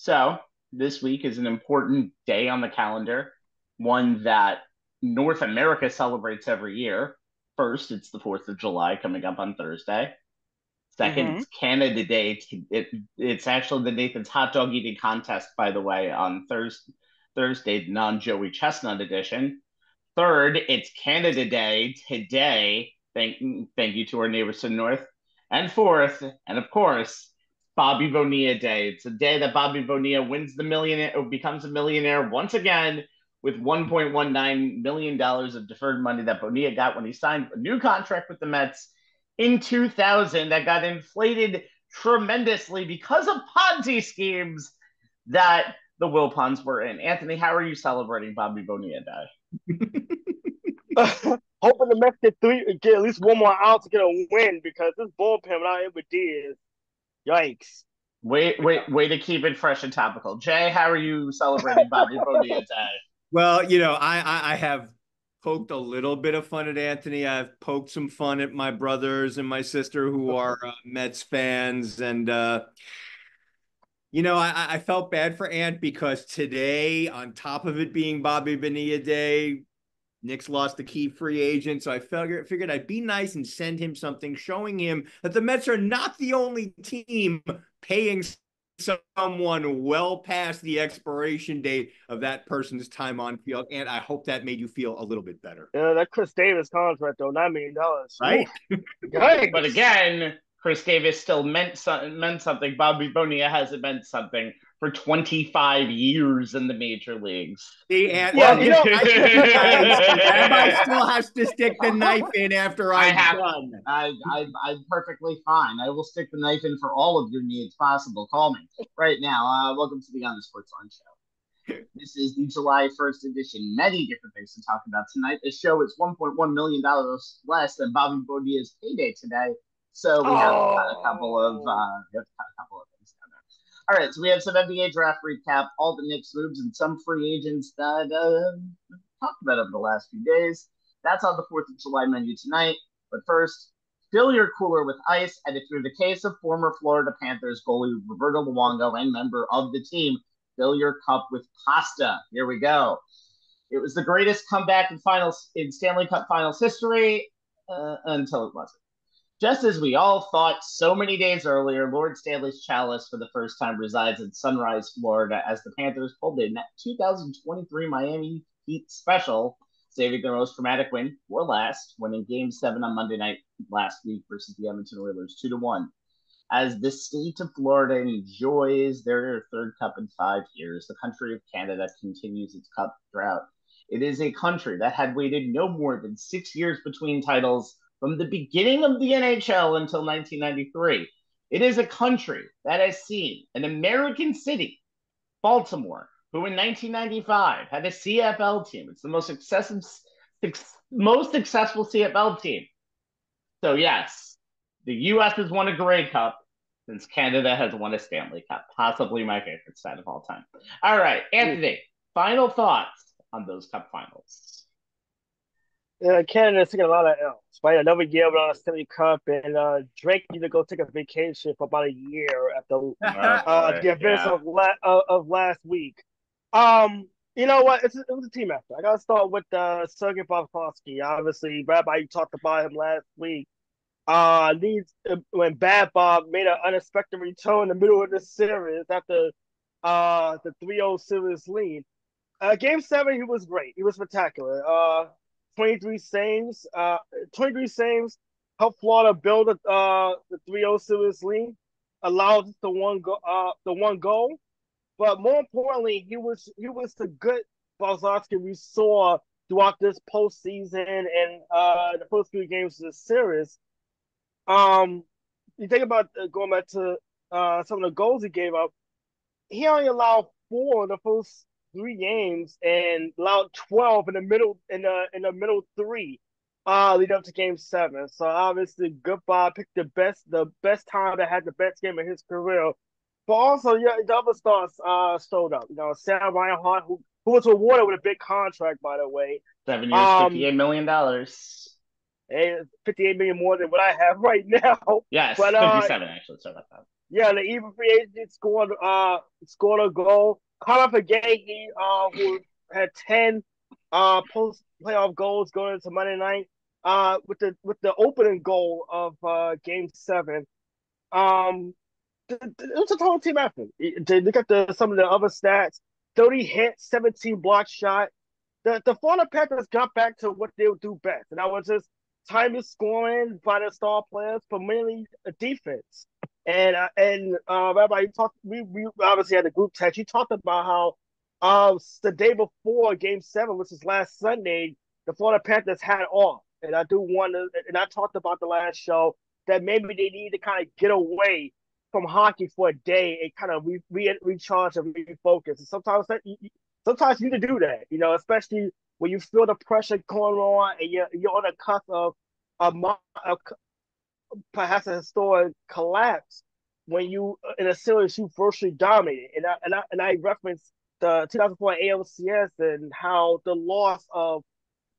So this week is an important day on the calendar, one that North America celebrates every year. First, it's the 4th of July coming up on Thursday. Second, Mm-hmm. it's Canada Day. It's actually the Nathan's Hot Dog Eating Contest, by the way, on Thursday, non-Joey Chestnut edition. Third, it's Canada Day today. Thank you to our neighbors to the north. And fourth, and of course, Bobby Bonilla Day. It's a day that Bobby Bonilla wins the millionaire or becomes a millionaire once again with $1.19 million of deferred money that Bonilla got when he signed a new contract with the Mets in 2000 that got inflated tremendously because of Ponzi schemes that the Wilpons were in. Anthony, how are you celebrating Bobby Bonilla Day? Hoping the Mets get at least one more out to get a win because this bullpen without Diaz, yikes. Way to keep it fresh and topical. Jay, how are you celebrating Bobby Bonilla Day? Well, I have poked a little bit of fun at Anthony. I've poked some fun at my brothers and my sister who are Mets fans. And, I felt bad for Ant because today, on top of it being Bobby Bonilla Day, Knicks lost the key free agent. So I figured I'd be nice and send him something showing him that the Mets are not the only team paying someone well past the expiration date of that person's time on field. And I hope that made you feel a little bit better. Yeah, that Chris Davis contract, though, $9 million. Right? But again, Chris Davis still meant something. Bobby Bonilla hasn't meant something for 25 years in the major leagues. Rabbi still has to stick the knife in after I'm done. I'm perfectly fine. I will stick the knife in for all of your needs possible. Call me right now. Welcome to the On the Sports Line Show. This is the July 1st edition. Many different things to talk about tonight. The show is $1.1 million less than Bobby Bonilla's payday today. So we have a couple of things down there. All right, so we have some NBA draft recap, all the Knicks moves, and some free agents that talked about over the last few days. That's on the 4th of July menu tonight. But first, fill your cooler with ice, and if you're the case of former Florida Panthers goalie Roberto Luongo and member of the team, fill your cup with pasta. Here we go. It was the greatest comeback in Stanley Cup Finals history until it wasn't. Just as we all thought so many days earlier, Lord Stanley's chalice for the first time resides in Sunrise, Florida, as the Panthers pulled in that 2023 Miami Heat special, saving their most dramatic win for last, winning Game 7 on Monday night last week versus the Edmonton Oilers 2-1. As the state of Florida enjoys their third cup in 5 years, the country of Canada continues its cup drought. It is a country that had waited no more than 6 years between titles from the beginning of the NHL until 1993. It is a country that has seen an American city, Baltimore, who in 1995 had a CFL team. It's the most successful CFL team. So yes, the U.S. has won a Grey Cup since Canada has won a Stanley Cup. Possibly my favorite stat of all time. All right, Anthony, final thoughts on those Cup finals. Canada's taking a lot of L's, right? Another year without a Stanley Cup, and Drake need to go take a vacation for about a year after the events of last week. You know what? It was a team effort. I got to start with Sergei Bobrovsky. Obviously, Rabbi, you talked about him last week. When Bad Bob made an unexpected return in the middle of the series after the 3-0 series lead. Game 7, he was great. He was spectacular. 23 saves. 23 saves helped Florida build the 3-0 series lead, allowed the one goal. But more importantly, he was the good Bobrovsky we saw throughout this postseason and the first few games of the series. You think about going back to some of the goals he gave up. He only allowed 4 in the first 3 games and allowed 12 in the middle 3, lead up to Game 7. So obviously, goodbye picked the best time that had the best game of his career. But also, yeah, the other stars showed up. Sam Reinhart, who was rewarded with a big contract, by the way. 7 years, $58 million. It's 58 million more than what I have right now. Yes, But 57 actually. Sorry about that. yeah, the even free agent scored a goal. Conor McGahey, who had 10 post playoff goals going into Monday night, with the opening goal of game 7. Um it was a total team effort. To look at some of the other stats, 30 hits, 17 block shot. The Florida Panthers got back to what they would do best, and that was just timely scoring by the star players, but mainly a defense. And Rabbi, you talked. We obviously had a group text. You talked about how the day before Game 7, which is last Sunday, the Florida Panthers had off, and I do want to. And I talked about the last show that maybe they need to kind of get away from hockey for a day and kind of recharge and refocus. And sometimes you need to do that, especially when you feel the pressure going on and you're on the cusp of a perhaps a historic collapse when you in a series you virtually dominated. And I referenced the 2004 ALCS and how the loss of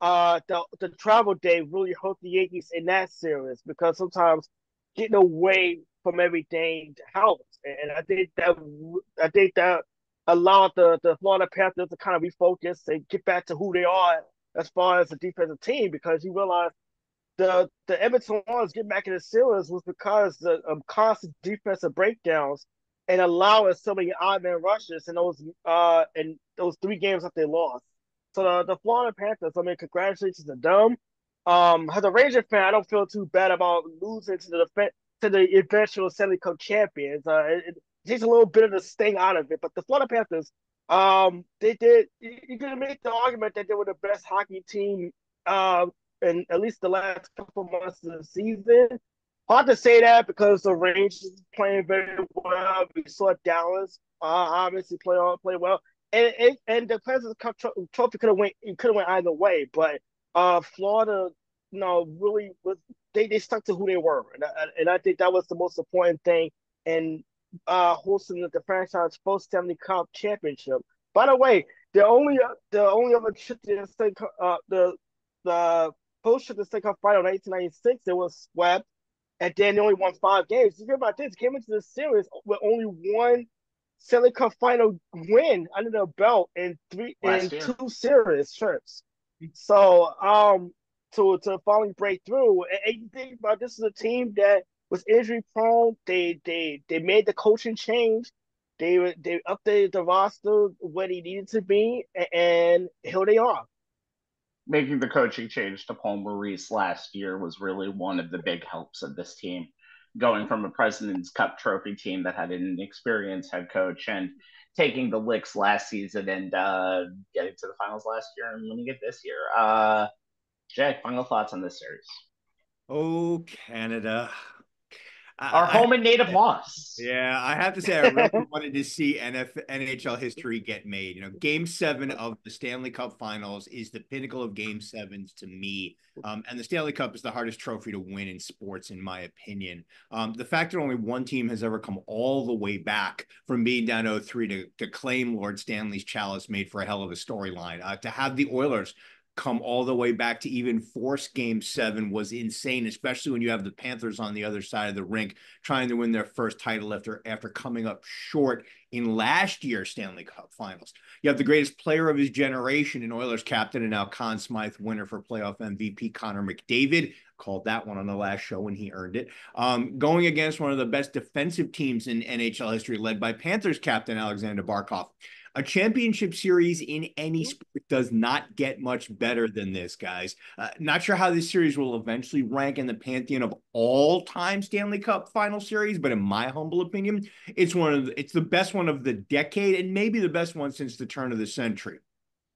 the travel day really hurt the Yankees in that series because sometimes getting away from everything helps. And I think that allowed the Florida Panthers to kind of refocus and get back to who they are as far as the defensive team, because you realize the Edmonton Oilers getting back in the series was because of constant defensive breakdowns and allowing so many odd man rushes in those 3 games that they lost. So the Florida Panthers, I mean, congratulations to them. As a Ranger fan, I don't feel too bad about losing to the eventual Stanley Cup champions. It takes a little bit of the sting out of it, but the Florida Panthers, they did. You can make the argument that they were the best hockey team, in at least the last couple months of the season. Hard to say that because the Rangers playing very well. We saw Dallas obviously play well, and the President's Cup trophy could have went either way. But Florida, really was they stuck to who they were, and I think that was the most important thing in hosting the franchise first Stanley Cup championship. By the way, the only other trip to the Stanley Cup, the post trip to the Stanley Cup final in 1996, it was swept, and then they only won 5 games. You hear about this? Came into the series with only one Stanley Cup final win under their belt in Last year. 2 series trips. So to finally break through, and you think about this is a team that was injury prone. They made the coaching change. They updated the roster where they needed to be, and here they are. Making the coaching change to Paul Maurice last year was really one of the big helps of this team. Going from a President's Cup trophy team that had an experienced head coach and taking the licks last season and getting to the finals last year and winning it this year. Jay, final thoughts on this series? Oh, Canada. Our home and native loss. Yeah, I have to say, I really wanted to see NHL history get made. Game 7 of the Stanley Cup Finals is the pinnacle of Game 7s to me. And the Stanley Cup is the hardest trophy to win in sports, in my opinion. The fact that only one team has ever come all the way back from being down 0-3 to claim Lord Stanley's chalice made for a hell of a storyline. To have the Oilers come all the way back to even force Game 7 was insane, especially when you have the Panthers on the other side of the rink trying to win their first title after coming up short in last year's Stanley Cup Finals. You have the greatest player of his generation in Oilers captain and now Conn Smythe winner for playoff MVP Connor McDavid. Called that one on the last show when he earned it. Going against one of the best defensive teams in NHL history, led by Panthers captain Alexander Barkov. A championship series in any sport does not get much better than this, guys. Not sure how this series will eventually rank in the pantheon of all-time Stanley Cup final series, but in my humble opinion, it's the best one of the decade and maybe the best one since the turn of the century.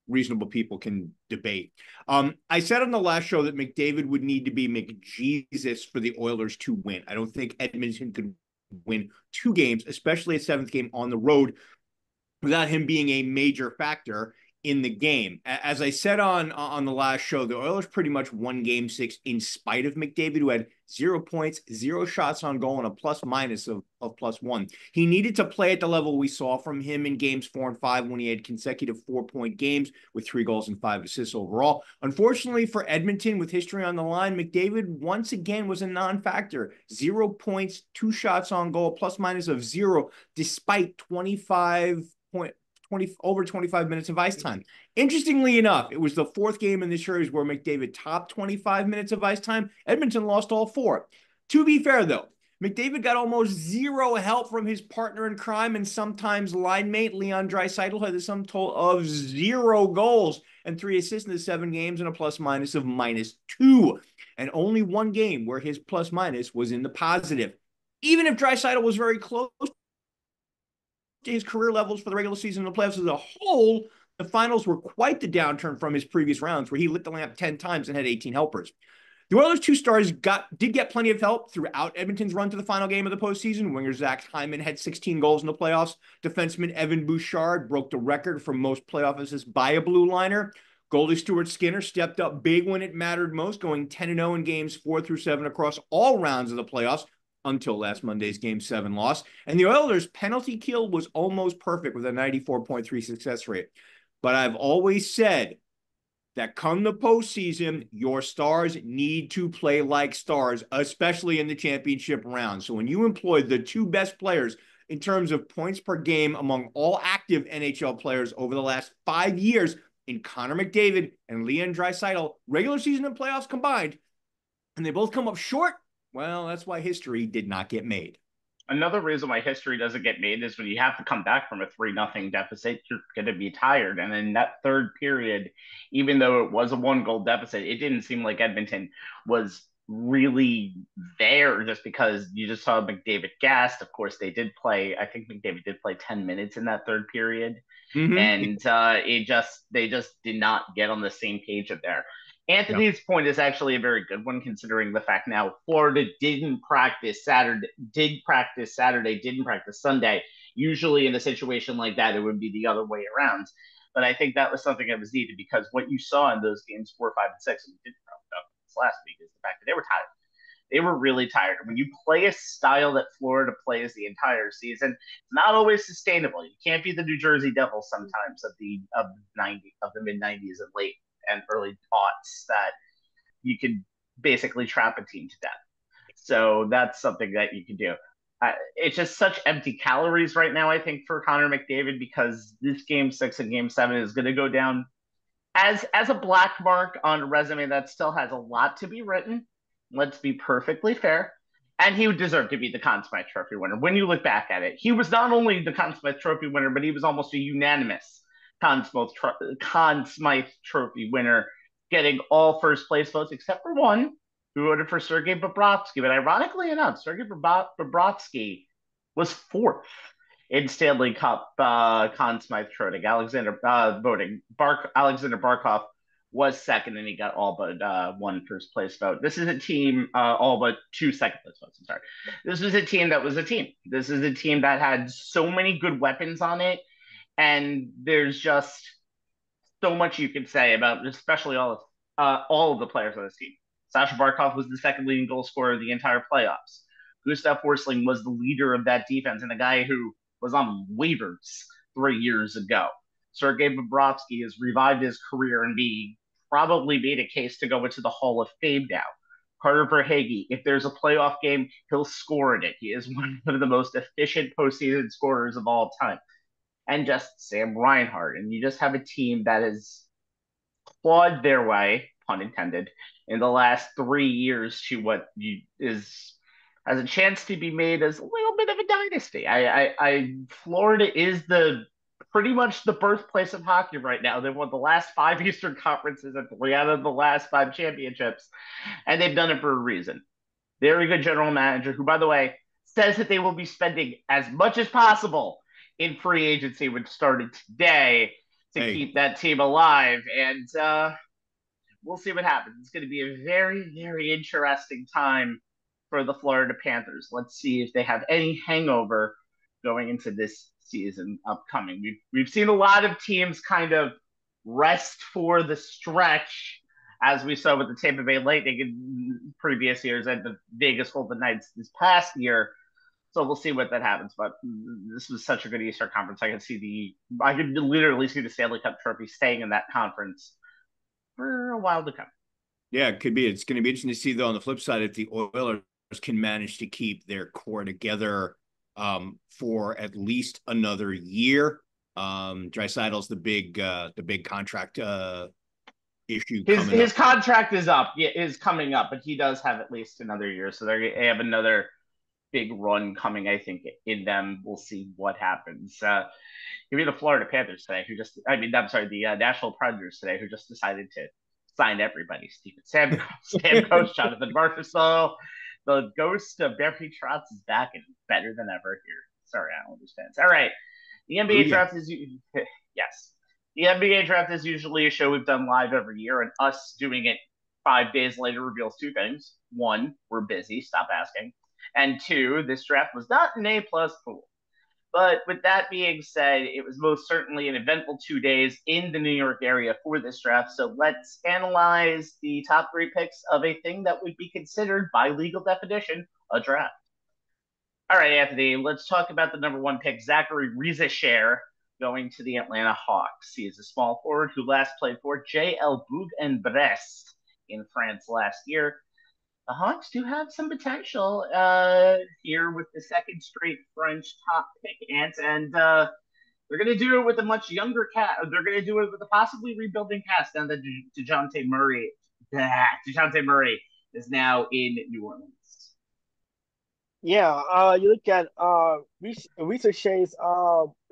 Reasonable people can debate. I said on the last show that McDavid would need to be McJesus for the Oilers to win. I don't think Edmonton could win 2 games, especially a 7th game on the road, without him being a major factor in the game. As I said on the last show, the Oilers pretty much won Game 6 in spite of McDavid, who had 0 points, 0 shots on goal, and a plus-minus of +1. He needed to play at the level we saw from him in Games 4 and 5 when he had consecutive 4-point games with 3 goals and 5 assists overall. Unfortunately for Edmonton, with history on the line, McDavid once again was a non-factor. 0 points, 2 shots on goal, plus-minus of 0, despite over 25 minutes of ice time. Interestingly enough, it was the 4th game in the series where McDavid topped 25 minutes of ice time. Edmonton lost all 4. To be fair, though, McDavid got almost 0 help from his partner in crime and sometimes line mate Leon Draisaitl, had a sum total of 0 goals and 3 assists in the 7 games and a plus-minus of -2. And only 1 game where his plus-minus was in the positive. Even if Draisaitl was very close to his career levels for the regular season and the playoffs as a whole, the finals were quite the downturn from his previous rounds, where he lit the lamp 10 times and had 18 helpers. The Oilers' 2 stars did get plenty of help throughout Edmonton's run to the final game of the postseason. Winger Zach Hyman had 16 goals in the playoffs. Defenseman Evan Bouchard broke the record for most playoff assists by a blue liner. Goldie Stewart-Skinner stepped up big when it mattered most, going 10-0 in games 4 through 7 across all rounds of the playoffs, until last Monday's Game 7 loss. And the Oilers' penalty kill was almost perfect with a 94.3 success rate. But I've always said that come the postseason, your stars need to play like stars, especially in the championship round. So when you employ the 2 best players in terms of points per game among all active NHL players over the last 5 years in Connor McDavid and Leon Draisaitl, regular season and playoffs combined, and they both come up short, well, that's why history did not get made. Another reason why history doesn't get made is when you have to come back from a 3-0 deficit, you're going to be tired. And in that third period, even though it was a 1-goal deficit, it didn't seem like Edmonton was really there, just because you just saw McDavid gassed. Of course, I think McDavid did play 10 minutes in that third period. Mm-hmm. And they just did not get on the same page up there. Anthony's point is actually a very good one, considering the fact now Florida didn't practice Saturday, didn't practice Sunday. Usually in a situation like that, it would be the other way around. But I think that was something that was needed, because what you saw in those games 4, 5, and 6, and we didn't talk about this last week, is the fact that they were tired. They were really tired. When you play a style that Florida plays the entire season, it's not always sustainable. You can't be the New Jersey Devils sometimes of the mid 90s and late and early aughts, that you could basically trap a team to death. So that's something that you can do. It's just such empty calories right now, I think, for Connor McDavid, because this Game 6 and Game 7 is going to go down as a black mark on a resume that still has a lot to be written. Let's be perfectly fair. And he would deserve to be the Conn Smythe Trophy winner. When you look back at it, he was not only the Conn Smythe Trophy winner, but he was almost a unanimous Conn Smythe Trophy winner, getting all first place votes except for one, who voted for Sergei Bobrovsky. But ironically enough, Sergei Bobrovsky was 4th in Stanley Cup Conn Smythe voting. Alexander Barkov was 2nd, and he got all but 1 first place vote. This is a team, all but 2 second place votes. I'm sorry. This was a team that was a team. This is a team that had so many good weapons on it. And there's just so much you could say about, especially all of the players on this team. Sasha Barkov was the 2nd leading goal scorer of the entire playoffs. Gustav Forsling was the leader of that defense, and a guy who was on waivers 3 years ago. Sergei Bobrovsky has revived his career and probably made a case to go into the Hall of Fame now. Carter Verhaeghe, if there's a playoff game, he'll score in it. He is one of the most efficient postseason scorers of all time. And just Sam Reinhart. And you just have a team that has clawed their way, pun intended, in the last 3 years to what has a chance to be made as a little bit of a dynasty. Florida is pretty much the birthplace of hockey right now. They've won the last 5 Eastern Conferences and 3 out of the last 5 championships, and they've done it for a reason. Very good general manager, who, by the way, says that they will be spending as much as possible in free agency, which started today, to keep that team alive. And we'll see what happens. It's going to be a very, very interesting time for the Florida Panthers. Let's see if they have any hangover going into this season upcoming. We've seen a lot of teams kind of rest for the stretch, as we saw with the Tampa Bay Lightning in previous years and the Vegas Golden Knights this past year. So we'll see what that happens. But this was such a good Eastern Conference. I could literally see the Stanley Cup trophy staying in that conference for a while to come. Yeah, it could be. It's going to be interesting to see, though, on the flip side, if the Oilers can manage to keep their core together for at least another year. Draisaitl's the big contract issue. His contract is coming up, but he does have at least another year. So they have another big run coming, I think, in them. We'll see what happens. Give me the Florida Panthers today, the Nashville Predators today, who just decided to sign everybody. Steven Stamkos, Jonathan Marchessault, the ghost of Barry Trotz is back and better than ever here. Sorry, Islanders fans. All right, the NBA draft is yes. The NBA draft is usually a show we've done live every year, and us doing it 5 days later reveals two things. One, we're busy. Stop asking. And two, this draft was not an A-plus pool. But with that being said, it was most certainly an eventful 2 days in the New York area for this draft. So let's analyze the top 3 picks of a thing that would be considered, by legal definition, a draft. All right, Anthony, let's talk about the number 1 pick, Zachary Risacher, going to the Atlanta Hawks. He is a small forward who last played for JL Bourg-en-Bresse in France last year. The Hawks do have some potential here with the second straight French top pick, and they're going to do it with a much younger cast. They're going to do it with a possibly rebuilding cast. And that DeJounte Murray is now in New Orleans. Yeah, you look at Risacher's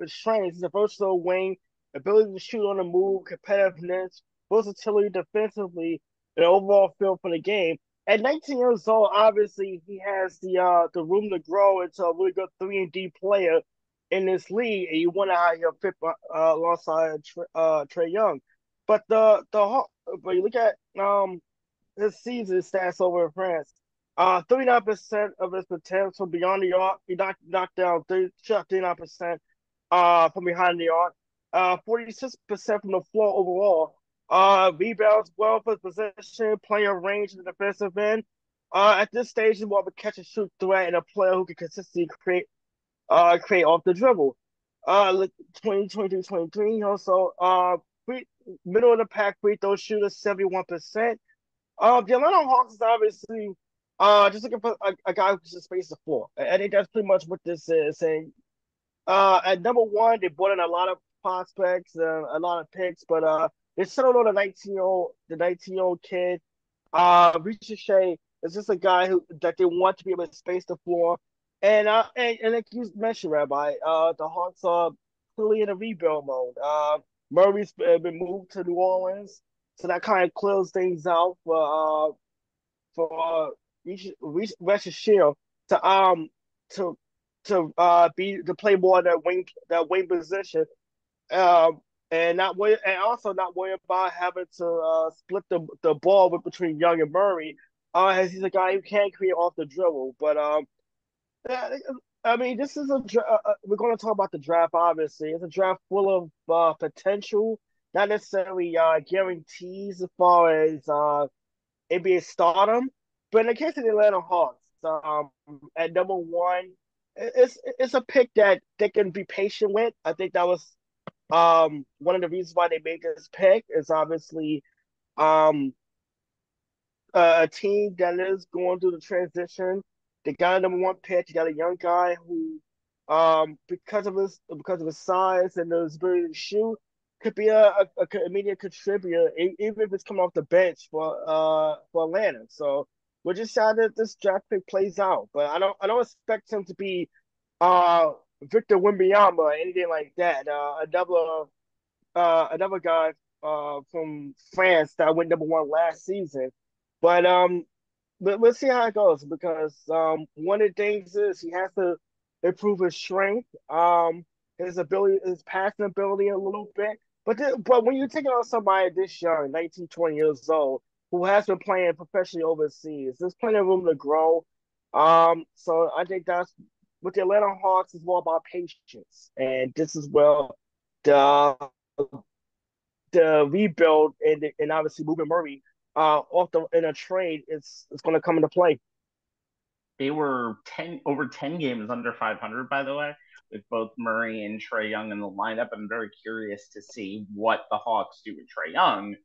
strengths. He's a versatile wing, ability to shoot on the move, competitiveness, versatility defensively, and overall feel for the game. At 19 years old, obviously he has the room to grow into a really good 3-and-D player in this league, and you wonder how he'll fit alongside Trae Young. But but you look at his season stats over in France. 39% of his attempts from beyond the arc. He knocked down 39% from behind the arc. 46% from the floor overall. Rebounds well for position, player range in the defensive end. At this stage, he's more of a catch and shoot threat and a player who can consistently create off the dribble. 2022-23, also middle of the pack free throw shooter, 71%. The Atlanta Hawks is obviously just looking for a guy who can just space the floor. I think that's pretty much what this is. And at number 1, they brought in a lot of prospects, a lot of picks, but they settled on the 19-year-old kid. Risacher is just a guy that they want to be able to space the floor. And like you mentioned, Rabbi, the Hawks are clearly in a rebuild mode. Murray's been moved to New Orleans, so that kind of clears things out for Risacher to play more that wing position. And also not worry about having to split the ball between Young and Murray, as he's a guy who can create off the dribble. But I mean, this is we're going to talk about the draft. Obviously, it's a draft full of potential, not necessarily guarantees as far as NBA stardom. But in the case of the Atlanta Hawks, at number 1, it's a pick that they can be patient with. I think that was one of the reasons why they made this pick is obviously a team that is going through the transition. They got a number 1 pick. You got a young guy who, because of his size and his ability to shoot, could be a immediate contributor, even if it's coming off the bench for Atlanta. So we're just sad that this draft pick plays out, but I don't expect him to be Victor Wembanyama or anything like that. Another guy from France that went number 1 last season. But let's see how it goes, because one of the things is he has to improve his strength, his passing ability a little bit. But when you're taking on somebody this young, 19, 20 years old, who has been playing professionally overseas, there's plenty of room to grow. So I think that's with the Atlanta Hawks is more about patience, and this is where the the rebuild and obviously moving Murray off the in a trade it's going to come into play. They were over 10 games under 500, by the way, with both Murray and Trae Young in the lineup. I'm very curious to see what the Hawks do with Trae Young,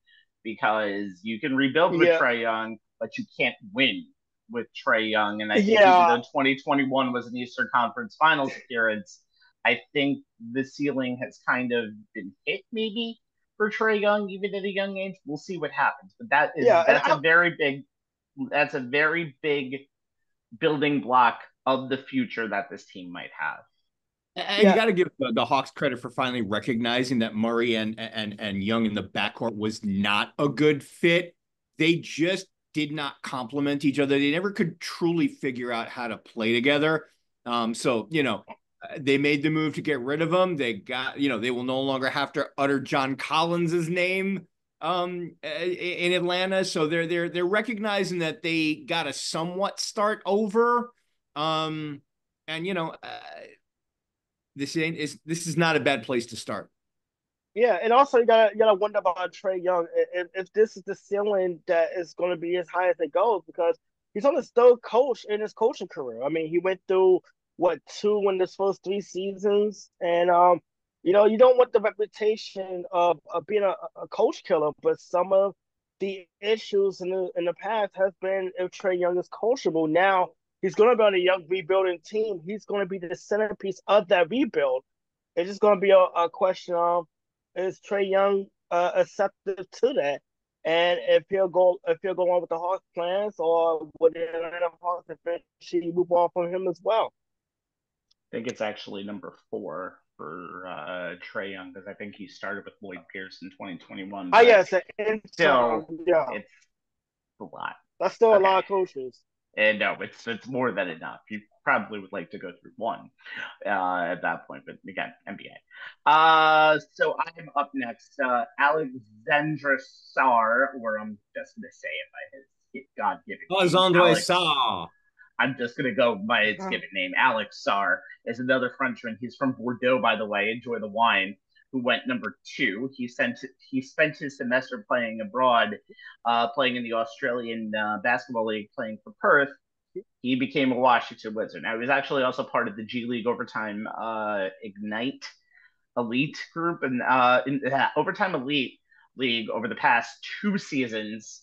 because you can rebuild with Yeah, Trae Young, but you can't win with Trae Young. And I think even yeah, though 2021 was an Eastern Conference Finals appearance, I think the ceiling has kind of been hit maybe for Trae Young, even at a young age. We'll see what happens. But yeah, and that's a very big building block of the future that this team might have. And you yeah, got to give the Hawks credit for finally recognizing that Murray and Young in the backcourt was not a good fit. They just did not complement each other. They never could truly figure out how to play together. So, they made the move to get rid of them. They got, they will no longer have to utter John Collins's name in Atlanta. So they're recognizing that they got to somewhat start over. And this is not a bad place to start. yeah, and also you gotta wonder about Trae Young if this is the ceiling that is going to be as high as it goes because he's on his third coach in his coaching career. I mean, he went through what two in his first 3 seasons, and you don't want the reputation of being a coach killer, but some of the issues in the past has been if Trae Young is coachable. Now he's going to be on a young rebuilding team. He's going to be the centerpiece of that rebuild. It's just going to be a question of is Trae Young accepted to that, and if he'll go on with the Hawks plans, or would the Atlanta Hawks eventually move on from him as well? I think it's actually number 4 for Trae Young, because I think he started with Lloyd Pierce in 2021. I But guess still, yeah, it's a lot. that's still a Okay. lot of coaches. And no, it's more than enough. You probably would like to go through one at that point, but again, NBA. So I'm up next. Alexandra Sarr, or I'm just gonna say it by his God-given name, Alexandre Alex. Sarr. I'm just gonna go by its given name. Alex Sarr is another Frenchman. He's from Bordeaux, by the way. Enjoy the wine. Who went number 2? He spent his semester playing abroad, playing in the Australian Basketball League, playing for Perth. He became a Washington Wizard. Now he was actually also part of the G League Overtime Ignite Elite group, and in Overtime Elite League over the past 2 seasons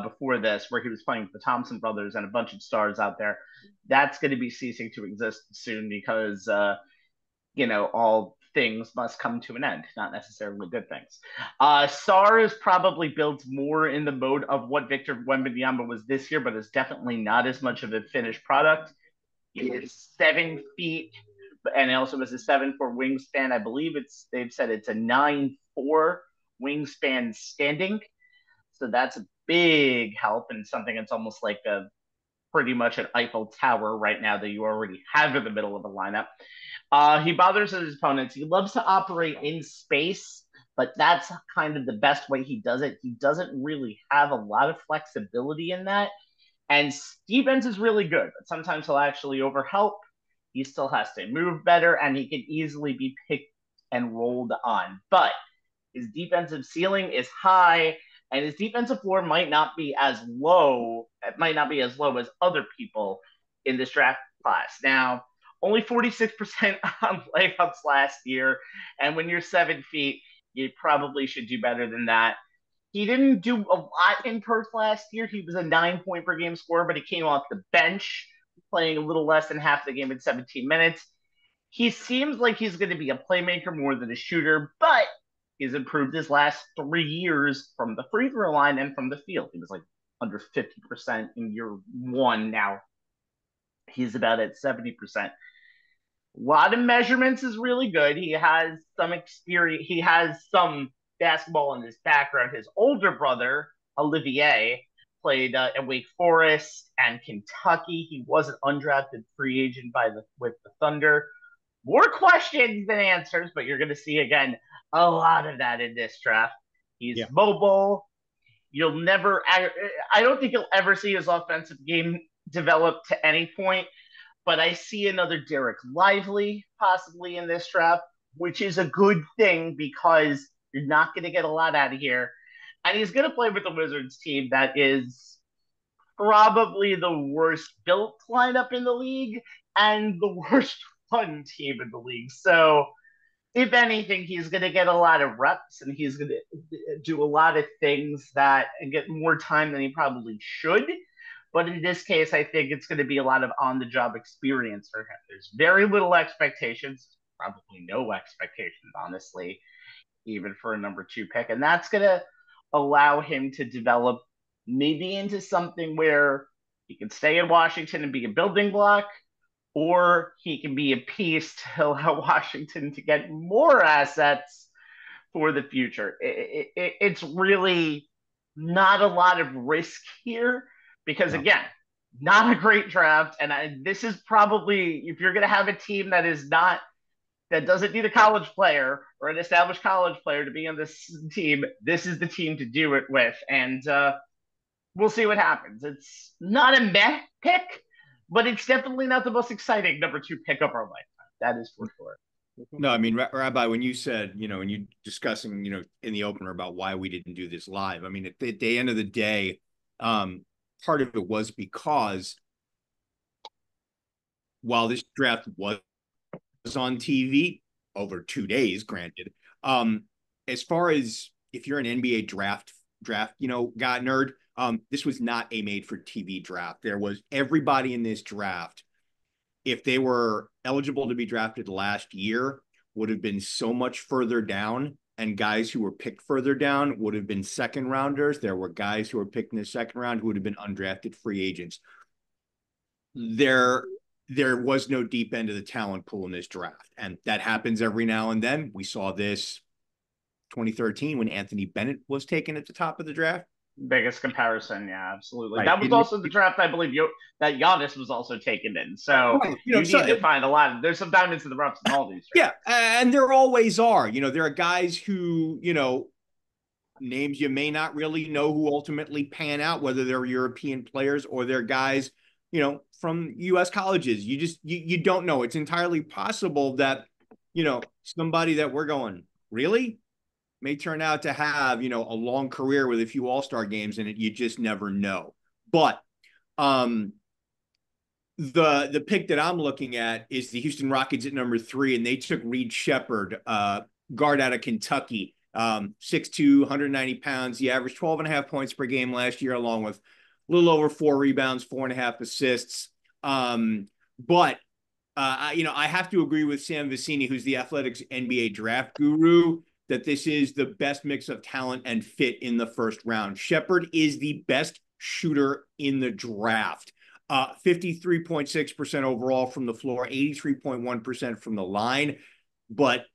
before this, where he was playing with the Thompson brothers and a bunch of stars out there. That's going to be ceasing to exist soon because all things must come to an end, not necessarily good things. Sarr is probably built more in the mode of what Victor Wembanyama was this year, but is definitely not as much of a finished product. He is 7 feet, and also has a 7'4" wingspan. I believe they've said it's a 9'4" wingspan standing. So that's a big help, and something that's almost like pretty much an Eiffel Tower right now that you already have in the middle of the lineup. He bothers his opponents. He loves to operate in space, but that's kind of the best way he does it. He doesn't really have a lot of flexibility in that. And defense is really good, but sometimes he'll actually overhelp. He still has to move better, and he can easily be picked and rolled on. But his defensive ceiling is high, and his defensive floor might not be as low. It might not be as low as other people in this draft class. Now, only 46% on layups last year, and when you're 7 feet, you probably should do better than that. He didn't do a lot in Perth last year. He was a 9-point per game scorer, but he came off the bench, playing a little less than half the game in 17 minutes. He seems like he's going to be a playmaker more than a shooter, but he's improved his last 3 years from the free throw line and from the field. He was like under 50% in year 1. Now he's about at 70%. A lot of measurements is really good. He has some experience. He has some basketball in his background. His older brother, Olivier, played at Wake Forest and Kentucky. He was an undrafted free agent with the Thunder. More questions than answers, but you're going to see, again, a lot of that in this draft. He's mobile. You'll never, I don't think you'll ever see his offensive game develop to any point, but I see another Derek Lively possibly in this draft, which is a good thing because You're not going to get a lot out of here. And he's going to play with the Wizards team that is probably the worst built lineup in the league and the worst fun team in the league. So, if anything, he's going to get a lot of reps and he's going to do a lot of things that and get more time than he probably should. But in this case, I think it's going to be a lot of on the job experience for him. There's very little expectations, probably no expectations, honestly, even for a number 2 pick. And that's going to allow him to develop maybe into something where he can stay in Washington and be a building block, or he can be a piece to allow Washington to get more assets for the future. It's really not a lot of risk here because, again, not a great draft. And this is probably, if you're going to have a team that doesn't need a college player or an established college player to be on this team, this is the team to do it with. And we'll see what happens. It's not a meh pick, but it's definitely not the most exciting number 2 pick of our lifetime. That is for sure. No, I mean, Rabbi, when you said, when you discussing, in the opener about why we didn't do this live, I mean, at the end of the day, part of it was because while this draft was on TV over 2 days, granted, as far as if you're an NBA draft, guy nerd, this was not a made for TV draft. There was everybody in this draft, if they were eligible to be drafted last year, would have been so much further down, and guys who were picked further down would have been second rounders. There were guys who were picked in the second round who would have been undrafted free agents. There was no deep end of the talent pool in this draft, and that happens every now and then. We saw this 2013 when Anthony Bennett was taken at the top of the draft. Biggest comparison, yeah, absolutely. Right. That was also the draft, I believe, that Giannis was also taken in. So right. You need to find a lot. There's some diamonds in the roughs in all these drafts. Yeah, and there always are. There are guys who, names you may not really know who ultimately pan out, whether they're European players or they're guys, from U.S. colleges. You don't know. It's entirely possible that, somebody that we're going, really? May turn out to have, a long career with a few all-star games in it. You just never know. But the pick that I'm looking at is the Houston Rockets at number 3, and they took Reed Sheppard, guard out of Kentucky, 6'2", 190 pounds. He averaged 12.5 points per game last year, along with a little over 4 rebounds, 4.5 assists. But I have to agree with Sam Vecini, who's the Athletics NBA draft guru, that this is the best mix of talent and fit in the first round. Sheppard is the best shooter in the draft. 53.6% overall from the floor, 83.1% from the line. But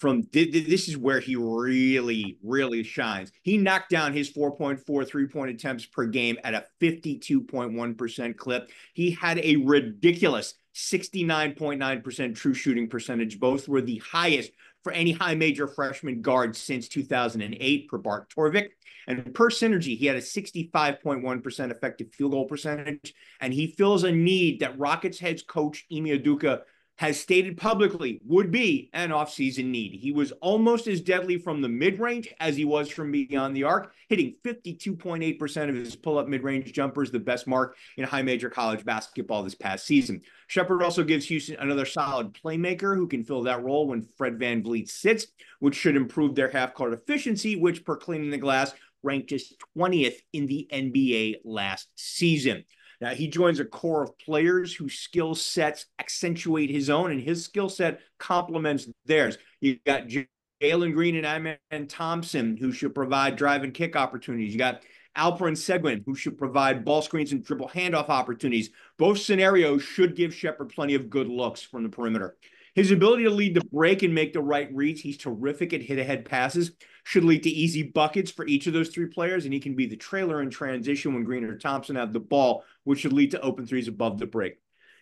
this is where he really, really shines. He knocked down his 4.4 three-point attempts per game at a 52.1% clip. He had a ridiculous 69.9% true shooting percentage. Both were the highest for any high major freshman guard since 2008 per Bart Torvik. And per synergy, he had a 65.1% effective field goal percentage. And he fills a need that Rockets head coach Ime Udoka has stated publicly would be an offseason need. He was almost as deadly from the mid-range as he was from beyond the arc, hitting 52.8% of his pull-up mid-range jumpers, the best mark in high major college basketball this past season. Sheppard also gives Houston another solid playmaker who can fill that role when Fred VanVleet sits, which should improve their half-court efficiency, which per cleaning the glass ranked just 20th in the NBA last season. Now, he joins a core of players whose skill sets accentuate his own, and his skill set complements theirs. You got Jalen Green and Amen Thompson, who should provide drive and kick opportunities. You got Alperen Sengun, who should provide ball screens and dribble handoff opportunities. Both scenarios should give Sheppard plenty of good looks from the perimeter. His ability to lead the break and make the right reads, he's terrific at hit-ahead passes, should lead to easy buckets for each of those 3 players, and he can be the trailer in transition when Green or Thompson have the ball, which should lead to open threes above the break.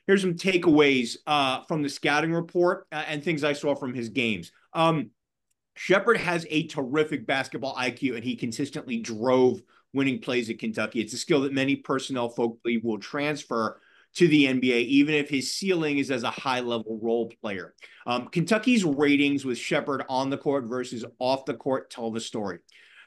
Here's some takeaways from the scouting report and things I saw from his games. Sheppard has a terrific basketball IQ, and he consistently drove winning plays at Kentucky. It's a skill that many personnel folk believe will transfer to the NBA, even if his ceiling is as a high-level role player. Kentucky's ratings with Sheppard on the court versus off the court tell the story.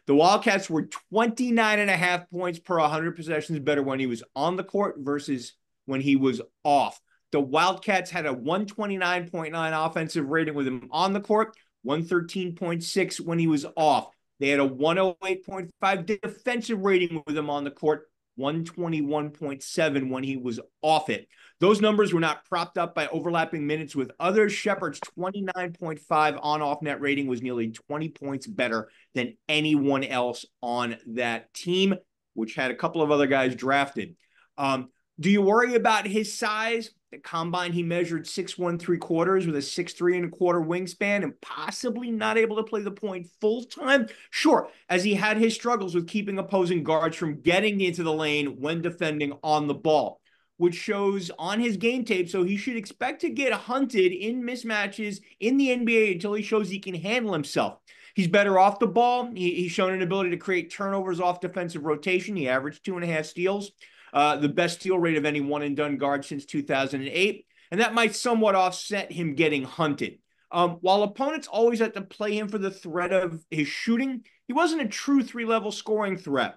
The Wildcats were 29.5 points per 100 possessions better when he was on the court versus when he was off. The Wildcats had a 129.9 offensive rating with him on the court, 113.6 when he was off. They had a 108.5 defensive rating with him on the court, 121.7 when he was off it. Those numbers were not propped up by overlapping minutes with others. Sheppard's 29.5 on-off net rating was nearly 20 points better than anyone else on that team, which had a couple of other guys drafted. Do you worry about his size? At combine, he measured 6'1" 3/4 with a 6'3" 1/4 wingspan and possibly not able to play the point full time. Sure, as he had his struggles with keeping opposing guards from getting into the lane when defending on the ball, which shows on his game tape. So he should expect to get hunted in mismatches in the NBA until he shows he can handle himself. He's better off the ball. He's shown an ability to create turnovers off defensive rotation. He averaged 2.5 steals. The best steal rate of any one-and-done guard since 2008, and that might somewhat offset him getting hunted. While opponents always have to play him for the threat of his shooting, he wasn't a true three-level scoring threat.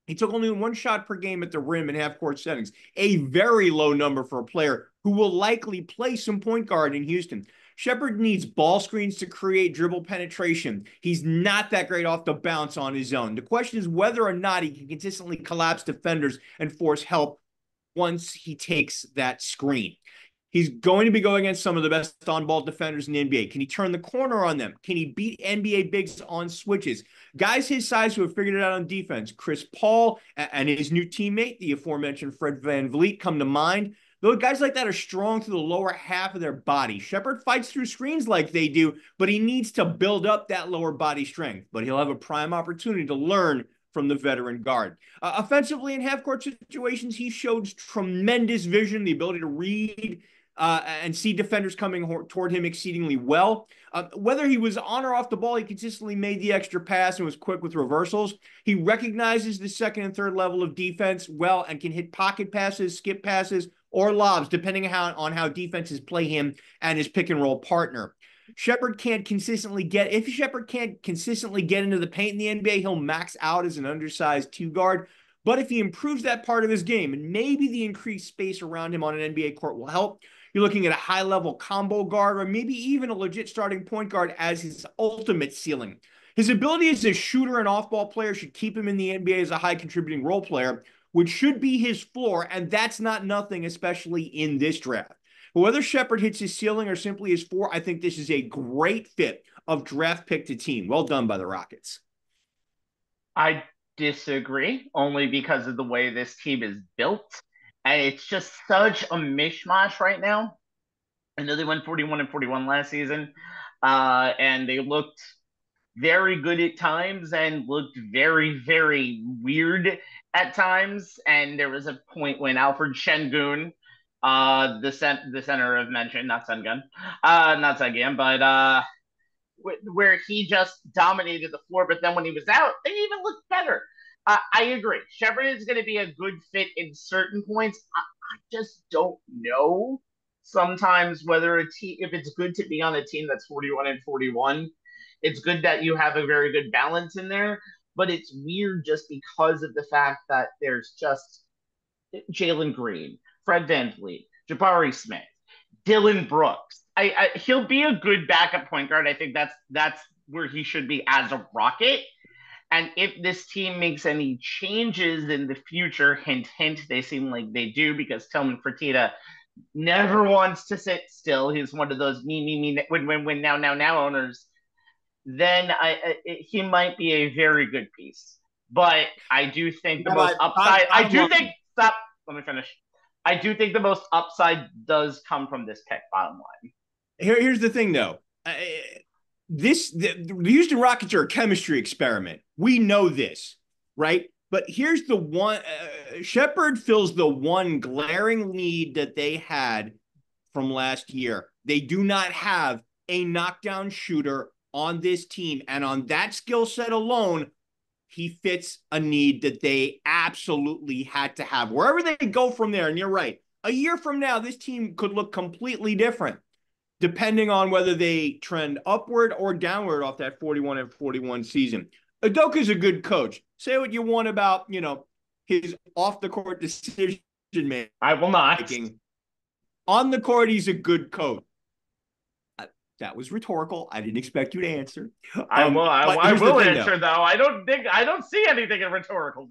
He took only 1 shot per game at the rim in half-court settings, a very low number for a player who will likely play some point guard in Houston. Sheppard needs ball screens to create dribble penetration. He's not that great off the bounce on his own. The question is whether or not he can consistently collapse defenders and force help once he takes that screen. He's going to be going against some of the best on-ball defenders in the NBA. Can he turn the corner on them? Can he beat NBA bigs on switches? Guys his size who have figured it out on defense, Chris Paul and his new teammate, the aforementioned Fred VanVleet, come to mind. Those guys like that are strong through the lower half of their body. Sheppard fights through screens like they do, but he needs to build up that lower body strength. But he'll have a prime opportunity to learn from the veteran guard. Offensively, in half-court situations, he showed tremendous vision, the ability to read and see defenders coming toward him exceedingly well. Whether he was on or off the ball, he consistently made the extra pass and was quick with reversals. He recognizes the second and third level of defense well and can hit pocket passes, skip passes, or lobs, depending on how defenses play him and his pick-and-roll partner. If Sheppard can't consistently get into the paint in the NBA, he'll max out as an undersized 2-guard. But if he improves that part of his game, and maybe the increased space around him on an NBA court will help, you're looking at a high-level combo guard or maybe even a legit starting point guard as his ultimate ceiling. His ability as a shooter and off-ball player should keep him in the NBA as a high-contributing role player, which should be his floor, and that's not nothing, especially in this draft. But whether Sheppard hits his ceiling or simply his floor, I think this is a great fit of draft pick to team. Well done by the Rockets. I disagree, only because of the way this team is built. And it's just such a mishmash right now. I know they went 41-41 last season, and they looked very good at times and looked very, very weird at times. And there was a point when Alfred Şengün, the center of mention, not Sengun, but where he just dominated the floor. But then when he was out, they even looked better. I agree. Sheppard is going to be a good fit in certain points. I just don't know sometimes whether if it's good to be on a team that's 41-41. It's good that you have a very good balance in there, but it's weird just because of the fact that there's just Jalen Green, Fred VanVleet, Jabari Smith, Dylan Brooks. He'll be a good backup point guard. I think that's where he should be as a Rocket. And if this team makes any changes in the future, hint, hint, they seem like they do because Tillman Fertitta never wants to sit still. He's one of those me, win, now owners. Then he might be a very good piece. But I do think the most upside. Let me finish. I do think the most upside does come from this pick, bottom line. Here's the thing, though. The Houston Rockets are a chemistry experiment. We know this, right? But here's the one. Sheppard fills the one glaring need that they had from last year. They do not have a knockdown shooter on this team. And on that skill set alone, he fits a need that they absolutely had to have. Wherever they go from there, and you're right, A year from now, this team could look completely different, depending on whether they trend upward or downward off that 41-41 season. Udoka's a good coach. Say what you want about, his off-the-court decision making. I will not. On the court, he's a good coach. That was rhetorical. I didn't expect you to answer. I will answer, though. I don't see anything in rhetoricalness.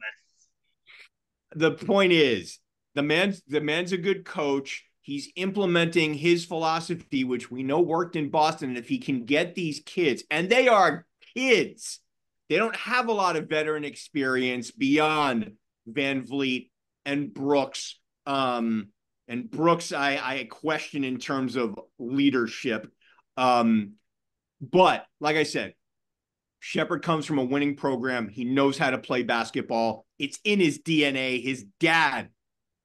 The point is, the man's a good coach. He's implementing his philosophy, which we know worked in Boston. And if he can get these kids, and they are kids, they don't have a lot of veteran experience beyond Van Vliet and Brooks. And Brooks, I question in terms of leadership. But like I said, Shepherd comes from a winning program. He knows how to play basketball. It's in his DNA. His dad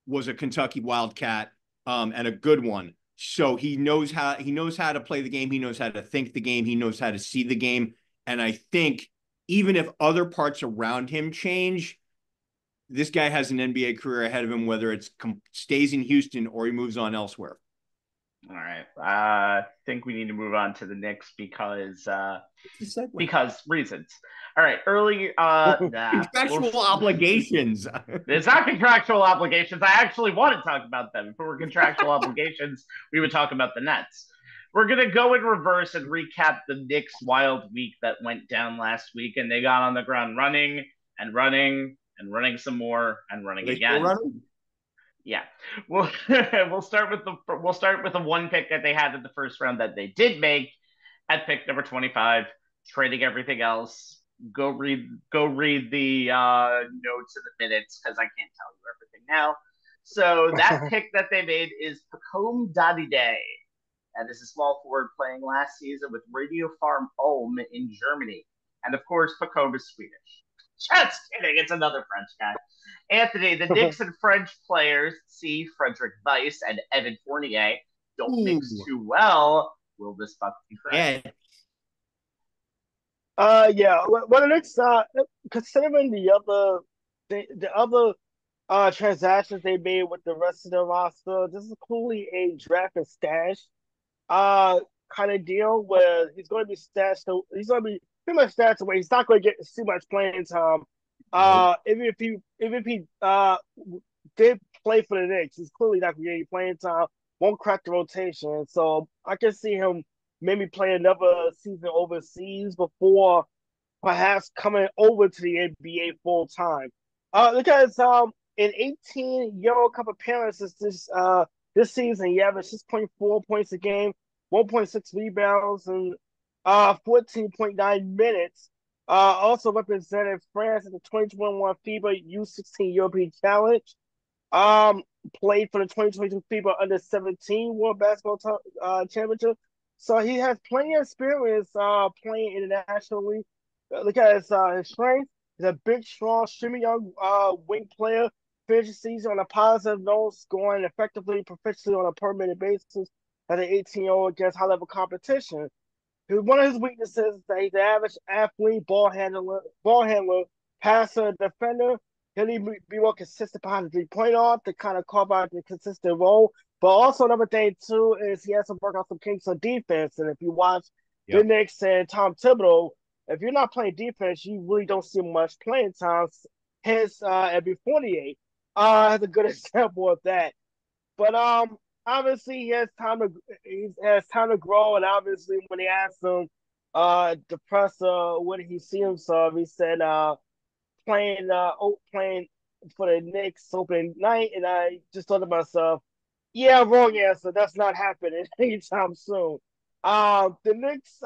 was a Kentucky Wildcat, and a good one. So he knows how to play the game. He knows how to think the game. He knows how to see the game. And I think even if other parts around him change, this guy has an NBA career ahead of him, whether it stays in Houston or he moves on elsewhere. All right. I think we need to move on to the Knicks because reasons. All right. Contractual obligations. It's not contractual obligations. I actually want to talk about them. If it were contractual obligations, we would talk about the Nets. We're going to go in reverse and recap the Knicks' wild week that went down last week, and they got on the ground running some more and running again. Yeah, we'll start with the one pick that they had in the first round that they did make at pick number 25, trading everything else. Go read the notes and the minutes because I can't tell you everything now. So that pick that they made is Pacome Dadide, and is a small forward playing last season with Radio Farm Ulm in Germany, and of course Pacome is Swedish. Just kidding, it's another French guy. Anthony, the Knicks and French players, see Frederick Weiss and Evan Fournier, don't mix too well. Will this fuck be correct? Yeah. Well, the Knicks, considering the other transactions they made with the rest of the roster, this is clearly a draft and stash kind of deal where he's going to be stashed. He's going to be pretty much stashed away. He's not going to get too much playing time. Even if he did play for the Knicks, he's clearly not going to get any playing time. Won't crack the rotation. So I can see him maybe play another season overseas before perhaps coming over to the NBA full time. Because in 18 Euro Cup appearances this season, he averaged 6.4 points a game, 1.6 rebounds, and 14.9 minutes. Also represented France at the 2021 FIBA U16 European Challenge. Played for the 2022 FIBA Under-17 World Basketball Championship. So he has plenty of experience playing internationally. Look at his strength. He's a big, strong, streaming young wing player. Finished the season on a positive note, scoring effectively, proficiently on a per-minute basis as an 18-year-old against high-level competition. One of his weaknesses is that he's an average athlete, ball handler, passer, defender. He'll need to be more consistent behind the three-point arc to kind of carve out the consistent role. But also another thing, too, is he has to work out some kinks on defense. And if you watch the Knicks and Tom Thibodeau, if you're not playing defense, you really don't see much playing time. Hence, Evan Fournier has a good example of that. But obviously, he has time to grow. And obviously, when they asked him, the presser, what did he see himself? He said, playing for the Knicks opening night. And I just thought to myself, yeah, wrong answer. That's not happening anytime soon. The Knicks,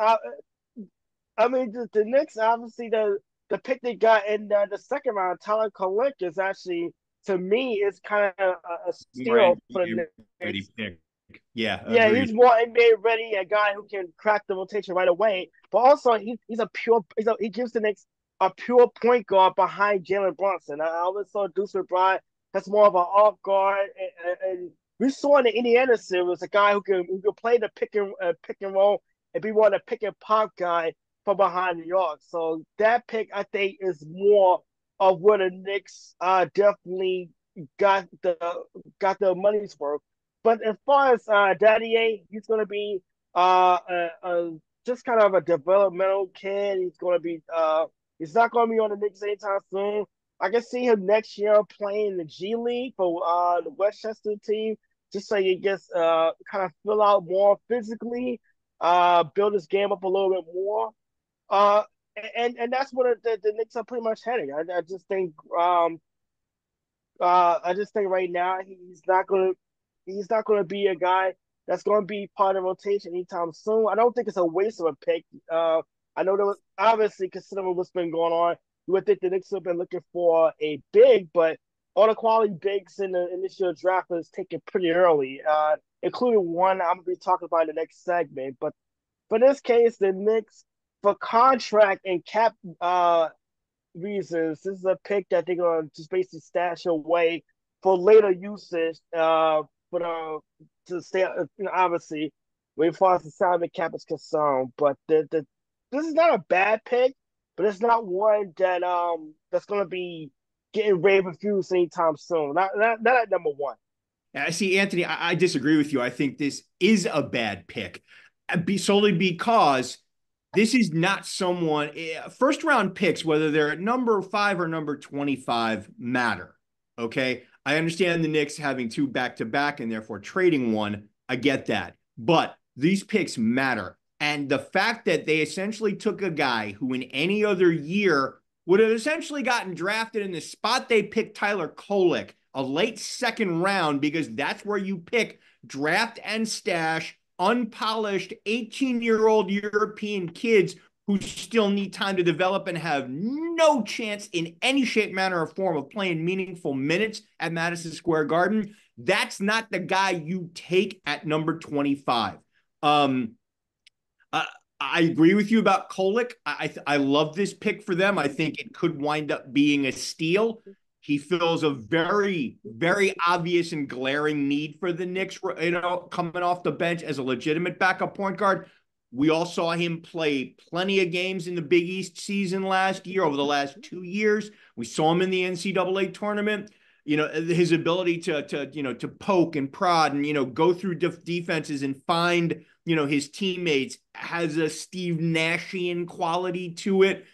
the Knicks, obviously, the pick they got in the second round, Tyler Kolek, is actually, to me, is kind of a steal for the Knicks. Yeah, he's more NBA ready, a guy who can crack the rotation right away. But also, he gives the Knicks a pure point guard behind Jalen Brunson. I always saw Deuce McBride that's more of an off guard, and we saw in the Indiana series a guy who can play the pick and roll and be more of a pick and pop guy from behind the arc. So that pick, I think, is more of what the Knicks definitely got the money's worth. But as far as Daddy, he's going to be just kind of a developmental kid. He's not going to be on the Knicks anytime soon. I can see him next year playing the G League for the Westchester team, just so he gets kind of fill out more physically, build his game up a little bit more. Uh, and that's what the Knicks are pretty much heading. I just think right now he's not gonna be a guy that's gonna be part of the rotation anytime soon. I don't think it's a waste of a pick. I know there was obviously considering what's been going on, you would think the Knicks have been looking for a big, but all the quality bigs in the initial draft was taken pretty early, including one I'm gonna be talking about in the next segment. But for this case, the Knicks for contract and cap reasons, this is a pick that they're gonna just basically stash away for later usage. For to stay, obviously, as far as the salary cap is concerned. But this is not a bad pick, but it's not one that that's gonna be getting rave reviews anytime soon. Not at number one. I see, Anthony. I disagree with you. I think this is a bad pick, solely because this is not someone. First round picks, whether they're at number 5 or number 25, matter. Okay, I understand the Knicks having 2 back-to-back and therefore trading one. I get that, but these picks matter, and the fact that they essentially took a guy who, in any other year, would have essentially gotten drafted in the spot they picked Tyler Kolek, a late second round, because that's where you pick draft and stash unpolished 18-year-old European kids who still need time to develop and have no chance in any shape, manner, or form of playing meaningful minutes at Madison Square Garden. That's not the guy you take at number 25. I agree with you about Kolek. I love this pick for them. I think it could wind up being a steal. He fills a very, very obvious and glaring need for the Knicks, coming off the bench as a legitimate backup point guard. We all saw him play plenty of games in the Big East season last year, over the last 2 years. We saw him in the NCAA tournament. His ability to poke and prod and, go through defenses and find, his teammates has a Steve Nashian quality to it.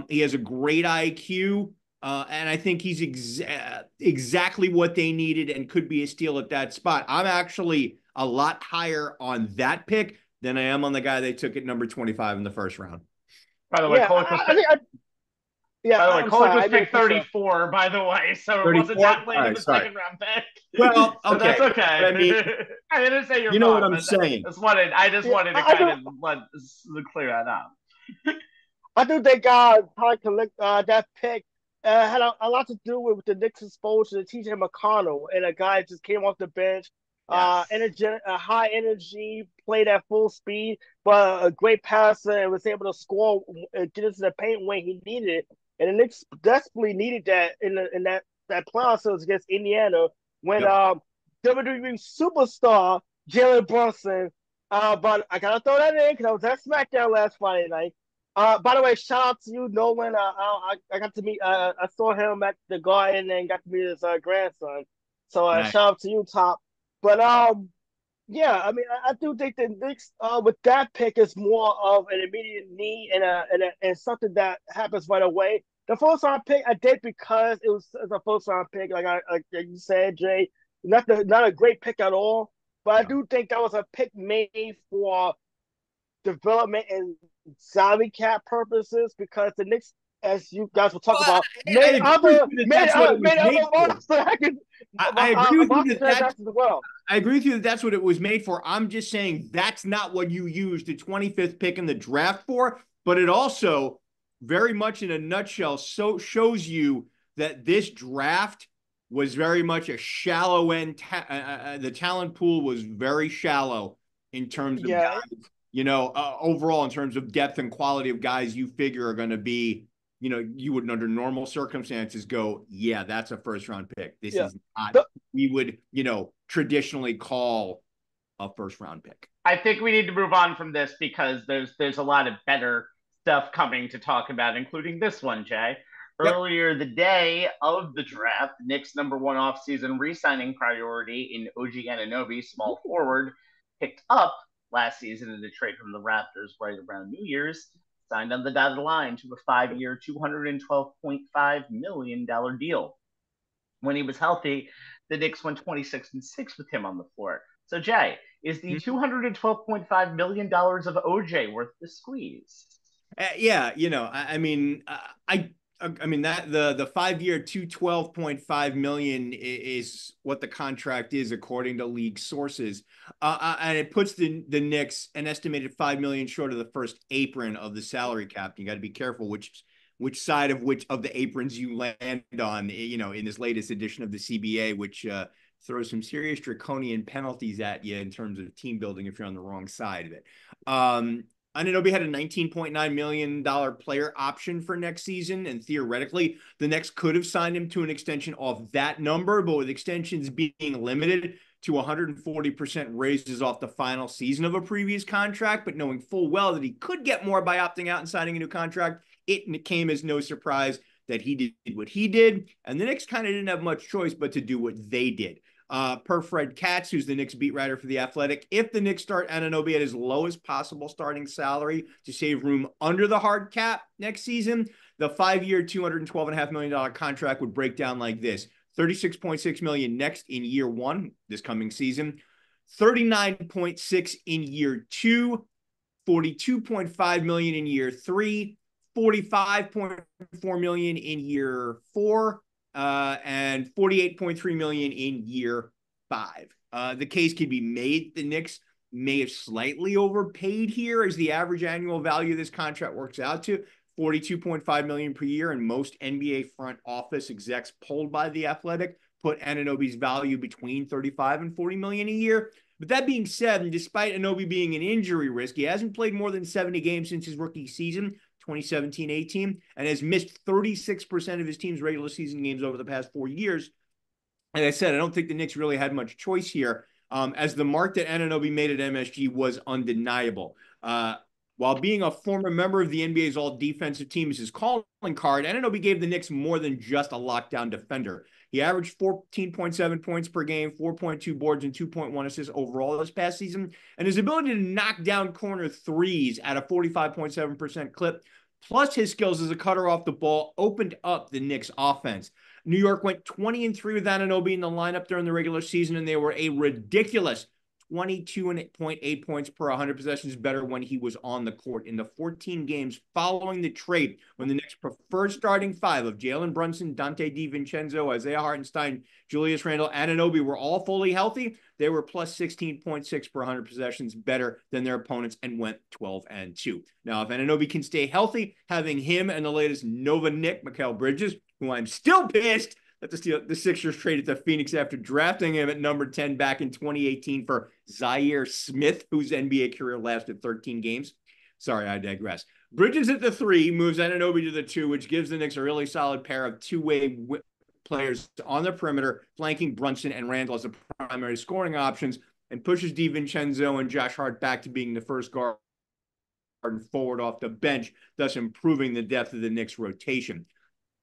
He has a great IQ. And I think he's exactly what they needed and could be a steal at that spot. I'm actually a lot higher on that pick than I am on the guy they took at number 25 in the first round. By the way, Kolek was picked 34, by the way, so 34? It wasn't that late of a second round pick. Well, okay. That's okay. I mean, I didn't say you're you know what I'm saying. I just wanted to kind of clear that up. I do think that pick had a lot to do with the Knicks' exposure to TJ McConnell, and a guy just came off the bench, high energy, played at full speed, but a great passer and was able to score, get into the paint when he needed it. And the Knicks desperately needed that in that playoff series against Indiana when WWE superstar Jalen Brunson. But I gotta throw that in because I was at SmackDown last Friday night. By the way, shout out to you, Nolan. I got to meet. I saw him at the Garden and got to meet his grandson. So nice. Shout out to you, Top. But yeah, I mean, I do think the Knicks with that pick is more of an immediate need and something that happens right away. The first round pick I did because it was a first round pick, like you said, Jay. Not a great pick at all, but I do think that was a pick made for development and salary cap purposes because the Knicks, as you guys will talk about, made other monster. I agree with you I agree with you that that's what it was made for. I'm just saying that's not what you used the 25th pick in the draft for, but it also very much in a nutshell shows you that this draft was very much a shallow end. The talent pool was very shallow in terms of guys, overall in terms of depth and quality of guys you figure are going to be, you wouldn't under normal circumstances go, yeah, that's a first round pick. This is not, we would, traditionally call a first round pick. I think we need to move on from this because there's a lot of better stuff coming to talk about, including this one, Jay. Yep. Earlier the day of the draft, the Knicks' number one offseason re-signing priority in OG Anunoby, small forward, picked up last season in a trade from the Raptors right around New Year's, signed on the dotted line to a 5-year, $212.5 million deal. When he was healthy, the Knicks went 26-6 with him on the floor. So, Jay, is the $212.5 million of OJ worth the squeeze? Yeah, I mean, that the 5-year $212.5 million is what the contract is according to league sources, and it puts the Knicks an estimated $5 million short of the first apron of the salary cap. You got to be careful which side of the aprons you land on, in this latest edition of the CBA, which throws some serious draconian penalties at you in terms of team building if you're on the wrong side of it. Anunoby had a $19.9 million player option for next season, and theoretically, the Knicks could have signed him to an extension off that number, but with extensions being limited to 140% raises off the final season of a previous contract, but knowing full well that he could get more by opting out and signing a new contract, it came as no surprise that he did what he did, and the Knicks kind of didn't have much choice but to do what they did. Per Fred Katz, who's the Knicks beat writer for The Athletic, if the Knicks start Anunoby at his lowest possible starting salary to save room under the hard cap next season, the 5-year, $212.5 million contract would break down like this: $36.6 million next in year one, this coming season, $39.6 in year two, $42.5 million in year three, $45.4 million in year four, and $48.3 million in year five. The case could be made the Knicks may have slightly overpaid here, as the average annual value of this contract works out to $42.5 million per year, and most NBA front office execs polled by The Athletic put Anunoby's value between $35 and $40 million a year. But that being said, and despite Anunoby being an injury risk, he hasn't played more than 70 games since his rookie season, 2017-18, and has missed 36% of his team's regular season games over the past 4 years. Like I said, I don't think the Knicks really had much choice here, as the mark that Anunoby made at MSG was undeniable. While being a former member of the NBA's all-defensive team is his calling card, Anunoby gave the Knicks more than just a lockdown defender. He averaged 14.7 points per game, 4.2 boards, and 2.1 assists overall this past season. And his ability to knock down corner threes at a 45.7% clip, plus his skills as a cutter off the ball, opened up the Knicks' offense. New York went 20-3 with Anunoby in the lineup during the regular season, and they were a ridiculous 22.8 points per 100 possessions better when he was on the court. In the 14 games following the trade, when the Knicks' preferred starting five of Jalen Brunson, Dante DiVincenzo, Isaiah Hartenstein, Julius Randle, Anunoby were all fully healthy, they were plus 16.6 per 100 possessions better than their opponents and went 12-2. Now, if Anunoby can stay healthy, having him and the latest Nova Knick, Mikal Bridges, who I'm still pissed that the Sixers traded to Phoenix after drafting him at number 10 back in 2018 for Zaire Smith, whose NBA career lasted 13 games. Sorry, I digress. Bridges at the 3, moves Anunoby to the 2, which gives the Knicks a really solid pair of two-way players on the perimeter, flanking Brunson and Randle as the primary scoring options, and pushes DiVincenzo and Josh Hart back to being the first guard and forward off the bench, thus improving the depth of the Knicks rotation.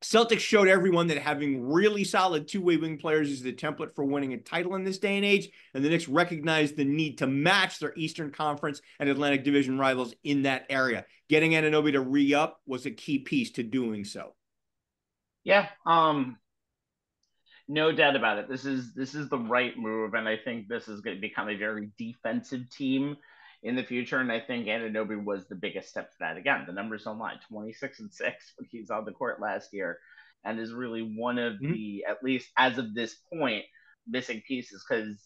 Celtics showed everyone that having really solid two-way wing players is the template for winning a title in this day and age, and the Knicks recognized the need to match their Eastern Conference and Atlantic Division rivals in that area. Getting Anunoby to re-up was a key piece to doing so. Yeah, no doubt about it. This is the right move, and I think this is going to become a very defensive team in the future, and I think Anunoby was the biggest step to that. Again, the numbers don't lie: 26-6 when he's on the court last year, and is really one of the, at least as of this point, missing pieces, because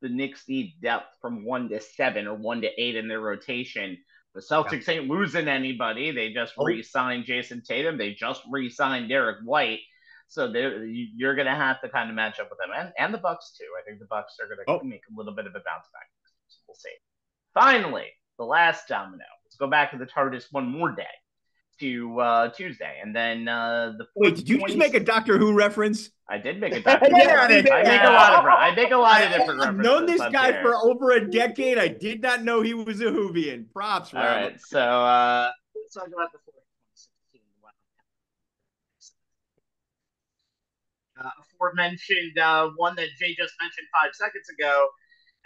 the Knicks need depth from 1 to 7 or 1 to 8 in their rotation. The Celtics ain't losing anybody. They just re-signed Jason Tatum. They just re-signed Derek White. So you're going to have to kind of match up with them, and the Bucks too. I think the Bucks are going to make a little bit of a bounce back. So we'll see. Finally, the last domino. Let's go back to the TARDIS one more day to Tuesday, and then the. Wait, did you just make a Doctor Who reference? I did make a Doctor Who reference. I make a lot of different references. I've known this guy for over a decade. I did not know he was a Whovian. Props, All right, so let's talk about the 2016 Aforementioned one that Jay just mentioned 5 seconds ago,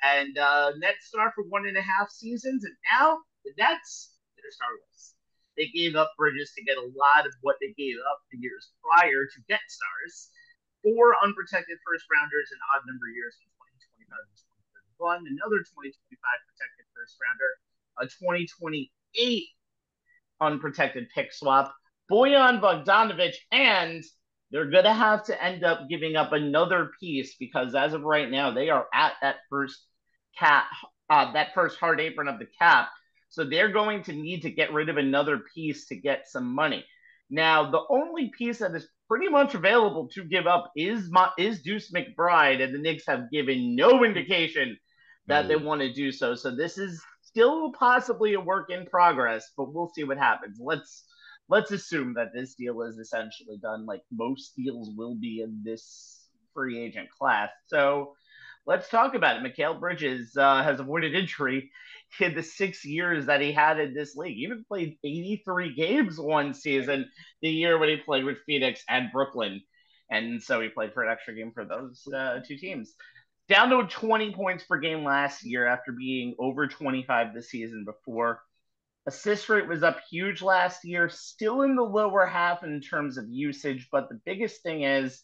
and Nets star for 1.5 seasons, and now the Nets, they're starless. They gave up Bridges to get a lot of what they gave up the years prior to get stars. Four unprotected first rounders in odd number years in 2025 and 2031, another 2025 protected first rounder, a 2028 unprotected pick swap, Bojan Bogdanovic, and they're going to have to end up giving up another piece because as of right now, they are at that first cap, that first hard apron of the cap. So they're going to need to get rid of another piece to get some money. Now, the only piece that is pretty much available to give up is Deuce McBride, and the Knicks have given no indication that they want to do so. So this is still possibly a work in progress, but we'll see what happens. Let's assume that this deal is essentially done, like most deals will be in this free agent class. So let's talk about it. Mikal Bridges has avoided injury in the 6 years that he had in this league. He even played 83 games one season, the year when he played with Phoenix and Brooklyn. And so he played for an extra game for those two teams. Down to 20 points per game last year after being over 25 the season before. Assist rate was up huge last year, still in the lower half in terms of usage, but the biggest thing is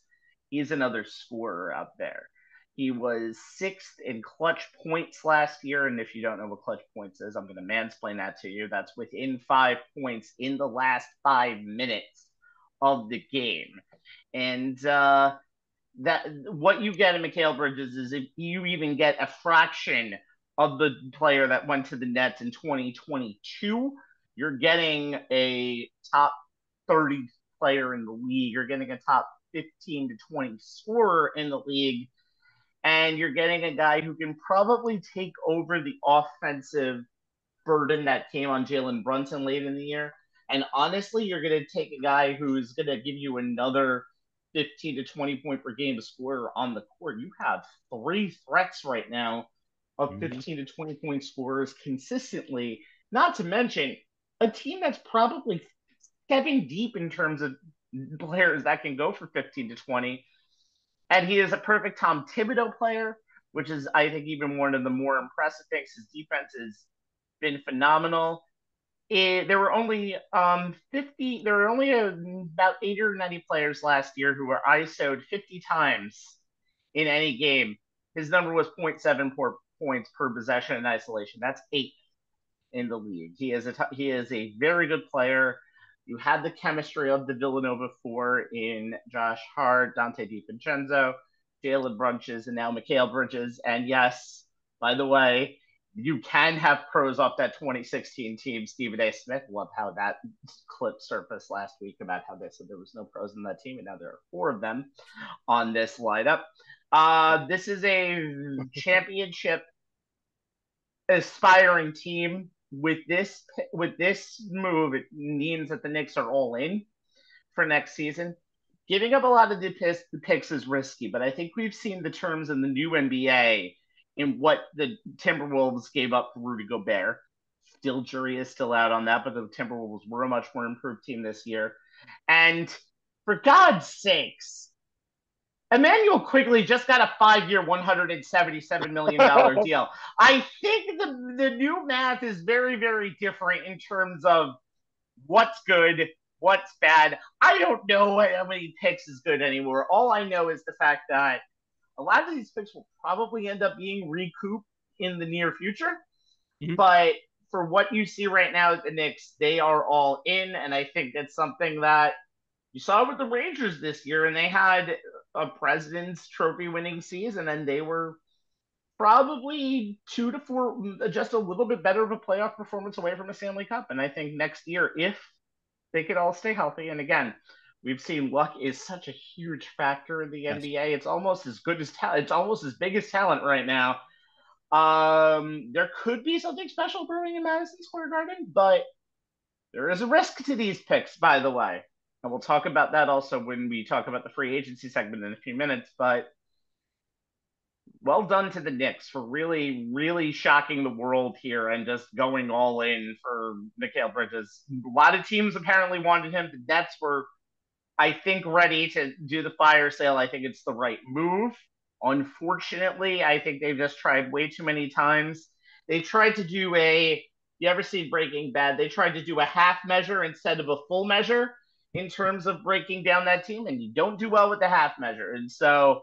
he's another scorer out there. He was sixth in clutch points last year, and if you don't know what clutch points is, I'm going to mansplain that to you. That's within 5 points in the last 5 minutes of the game. And that what you get in Mikal Bridges is if you even get a fraction of the player that went to the Nets in 2022, you're getting a top 30 player in the league. You're getting a top 15 to 20 scorer in the league. And you're getting a guy who can probably take over the offensive burden that came on Jalen Brunson late in the year. And honestly, you're going to take a guy who's going to give you another 15 to 20 point per game scorer on the court. You have three threats right now of 15 to 20 point scorers consistently, not to mention a team that's probably 7 deep in terms of players that can go for 15 to 20. And he is a perfect Tom Thibodeau player, which is, I think, even one of the more impressive things. His defense has been phenomenal. There were only about 80 or 90 players last year who were ISO'd 50 times in any game. His number was 0.7 points per possession in isolation. That's 8th in the league. He is a very good player. You had the chemistry of the Villanova 4 in Josh Hart, Dante DiVincenzo, Jalen Brunches, and now Mikal Bridges. And yes, by the way, you can have pros off that 2016 team. Stephen A. Smith, love how that clip surfaced last week about how they said there was no pros in that team, and now there are 4 of them on this lineup. This is a championship aspiring team. With this move, it means that the Knicks are all in for next season. Giving up a lot of the picks is risky, but I think we've seen the terms in the new NBA in what the Timberwolves gave up for Rudy Gobert. Still, jury is still out on that, but the Timberwolves were a much more improved team this year. And for God's sakes, Emmanuel Quigley just got a 5-year, $177 million deal. I think the new math is very, very different in terms of what's good, what's bad. I don't know how many picks is good anymore. All I know is the fact that a lot of these picks will probably end up being recouped in the near future. Mm-hmm. But for what you see right now at the Knicks, they are all in, and I think that's something that you saw with the Rangers this year, and they had a President's Trophy winning season, and they were probably 2 to 4, just a little bit better of a playoff performance away from a Stanley Cup. And I think next year, if they could all stay healthy, and again, we've seen luck is such a huge factor in the NBA. It's almost as good as talent. It's almost as big as talent right now. There could be something special brewing in Madison Square Garden, but there is a risk to these picks, by the way. And we'll talk about that also when we talk about the free agency segment in a few minutes. But well done to the Knicks for really, really shocking the world here and just going all in for Mikal Bridges. A lot of teams apparently wanted him. The Nets were, I think, ready to do the fire sale. I think it's the right move. Unfortunately, I think they've just tried way too many times. They tried to do you ever see Breaking Bad? They tried to do a half measure instead of a full measure in terms of breaking down that team, and you don't do well with the half measure. And so,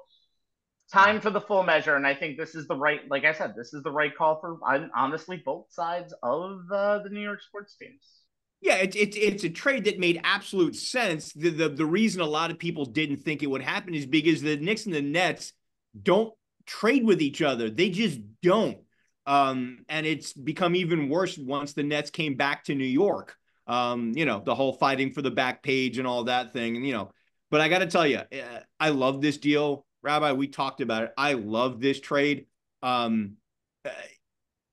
time for the full measure. And I think this is the right, like I said, this is the right call for honestly both sides of the New York sports teams. Yeah, it's a trade that made absolute sense. The reason a lot of people didn't think it would happen is because the Knicks and the Nets don't trade with each other. They just don't. And it's become even worse once the Nets came back to New York. The whole fighting for the back page and all that thing. And, but I got to tell you, I love this deal. Rabbi, we talked about it. I love this trade.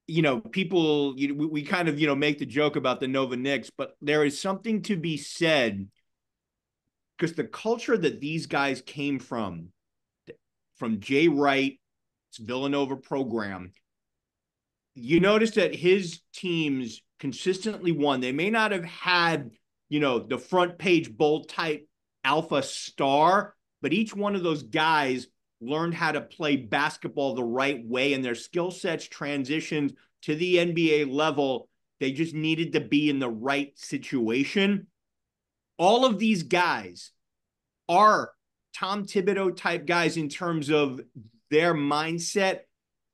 People, we kind of, make the joke about the Nova Knicks, but there is something to be said because the culture that these guys came from Jay Wright's Villanova program, you notice that his teams consistently won. They may not have had, the front page bold type alpha star, but each one of those guys learned how to play basketball the right way, and their skill sets transitioned to the NBA level. They just needed to be in the right situation. All of these guys are Tom Thibodeau type guys in terms of their mindset,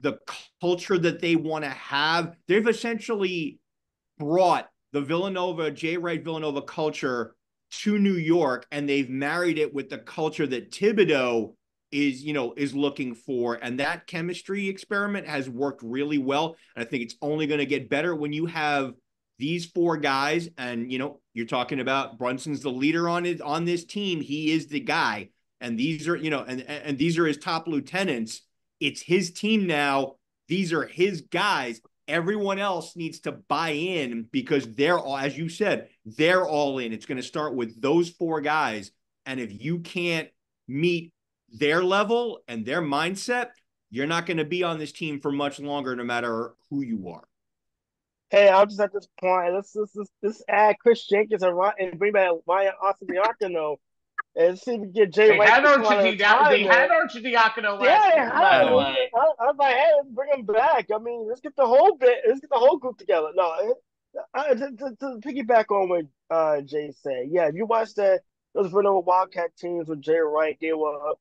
the culture that they want to have. They've essentially brought the Jay Wright Villanova culture to New York, and they've married it with the culture that Thibodeau is looking for. And that chemistry experiment has worked really well. And I think it's only going to get better when you have these four guys. And, you're talking about Brunson's the leader on this team. He is the guy. And these are, and these are his top lieutenants. It's his team now. These are his guys. Everyone else needs to buy in because they're all, as you said, they're all in. It's going to start with those four guys. And if you can't meet their level and their mindset, you're not going to be on this team for much longer, no matter who you are. Hey, I'll just at this point, let's add Chris Jenkins and bring back Ryan Arcidiacono and see if we can get Jay Wright. They had Arcidiacono last year, by the way. I was like, hey, let's bring him back. I mean, let's get the whole group together. No, to piggyback on what Jay said, yeah, if you watch those Villanova Wildcat teams with Jay Wright, it was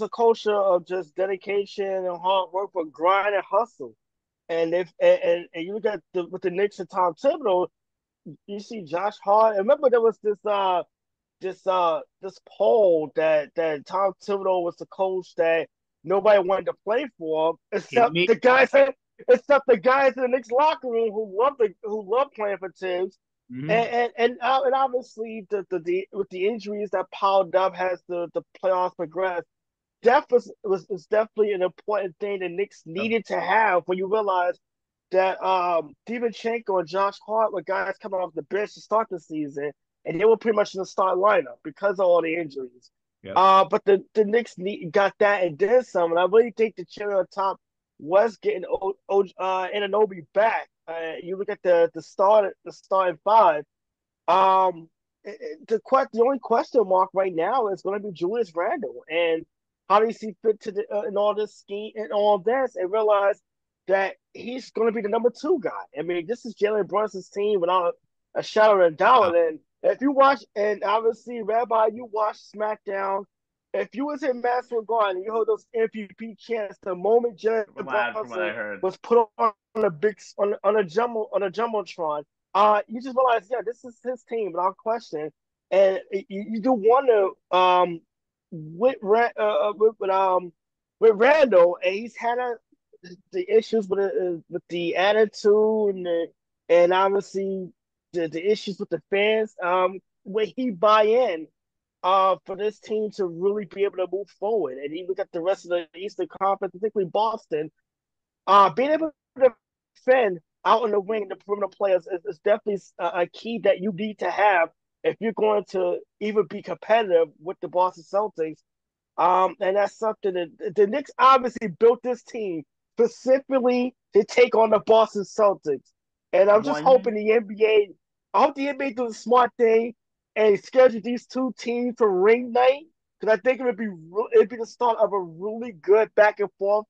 a culture of just dedication and hard work, but grind and hustle. And you look at with the Knicks and Tom Thibodeau, you see Josh Hart. And remember, there was this poll that Tom Thibodeau was the coach that nobody wanted to play for, except the guys in the Knicks locker room who love playing for Tibbs. Mm-hmm. And obviously with the injuries that piled up as the playoffs progressed, depth was definitely an important thing the Knicks needed to have when you realize that Divanchenko and Josh Hart were guys coming off the bench to start the season, and they were pretty much in the start lineup because of all the injuries. Yep. But the Knicks got that and then some, and I really think the cherry on top was getting Anunoby back. You look at the starting five. The only question mark right now is going to be Julius Randle, and how does he fit to in all this scheme and all this, and realize that he's going to be the number 2 guy. I mean, this is Jalen Brunson's team without a shadow of a doubt. And if you watch, and obviously, Rabbi, you watch SmackDown. If you was in Madison Garden and you heard those MVP chants, the moment Jalen Brunson was put on a jumbotron, you just realize, yeah, this is his team without question. And you do wonder, with Randall, and he's had the issues with the attitude and obviously the issues with the fans. Will he buy in for this team to really be able to move forward? And you look at the rest of the Eastern Conference, particularly Boston, being able to defend out in the wing, the perimeter players is definitely a key that you need to have if you're going to even be competitive with the Boston Celtics. And that's something that the Knicks obviously built this team specifically to take on the Boston Celtics. And I'm just hoping I hope the NBA does a smart thing and schedule these two teams for ring night, because I think it'd be the start of a really good back and forth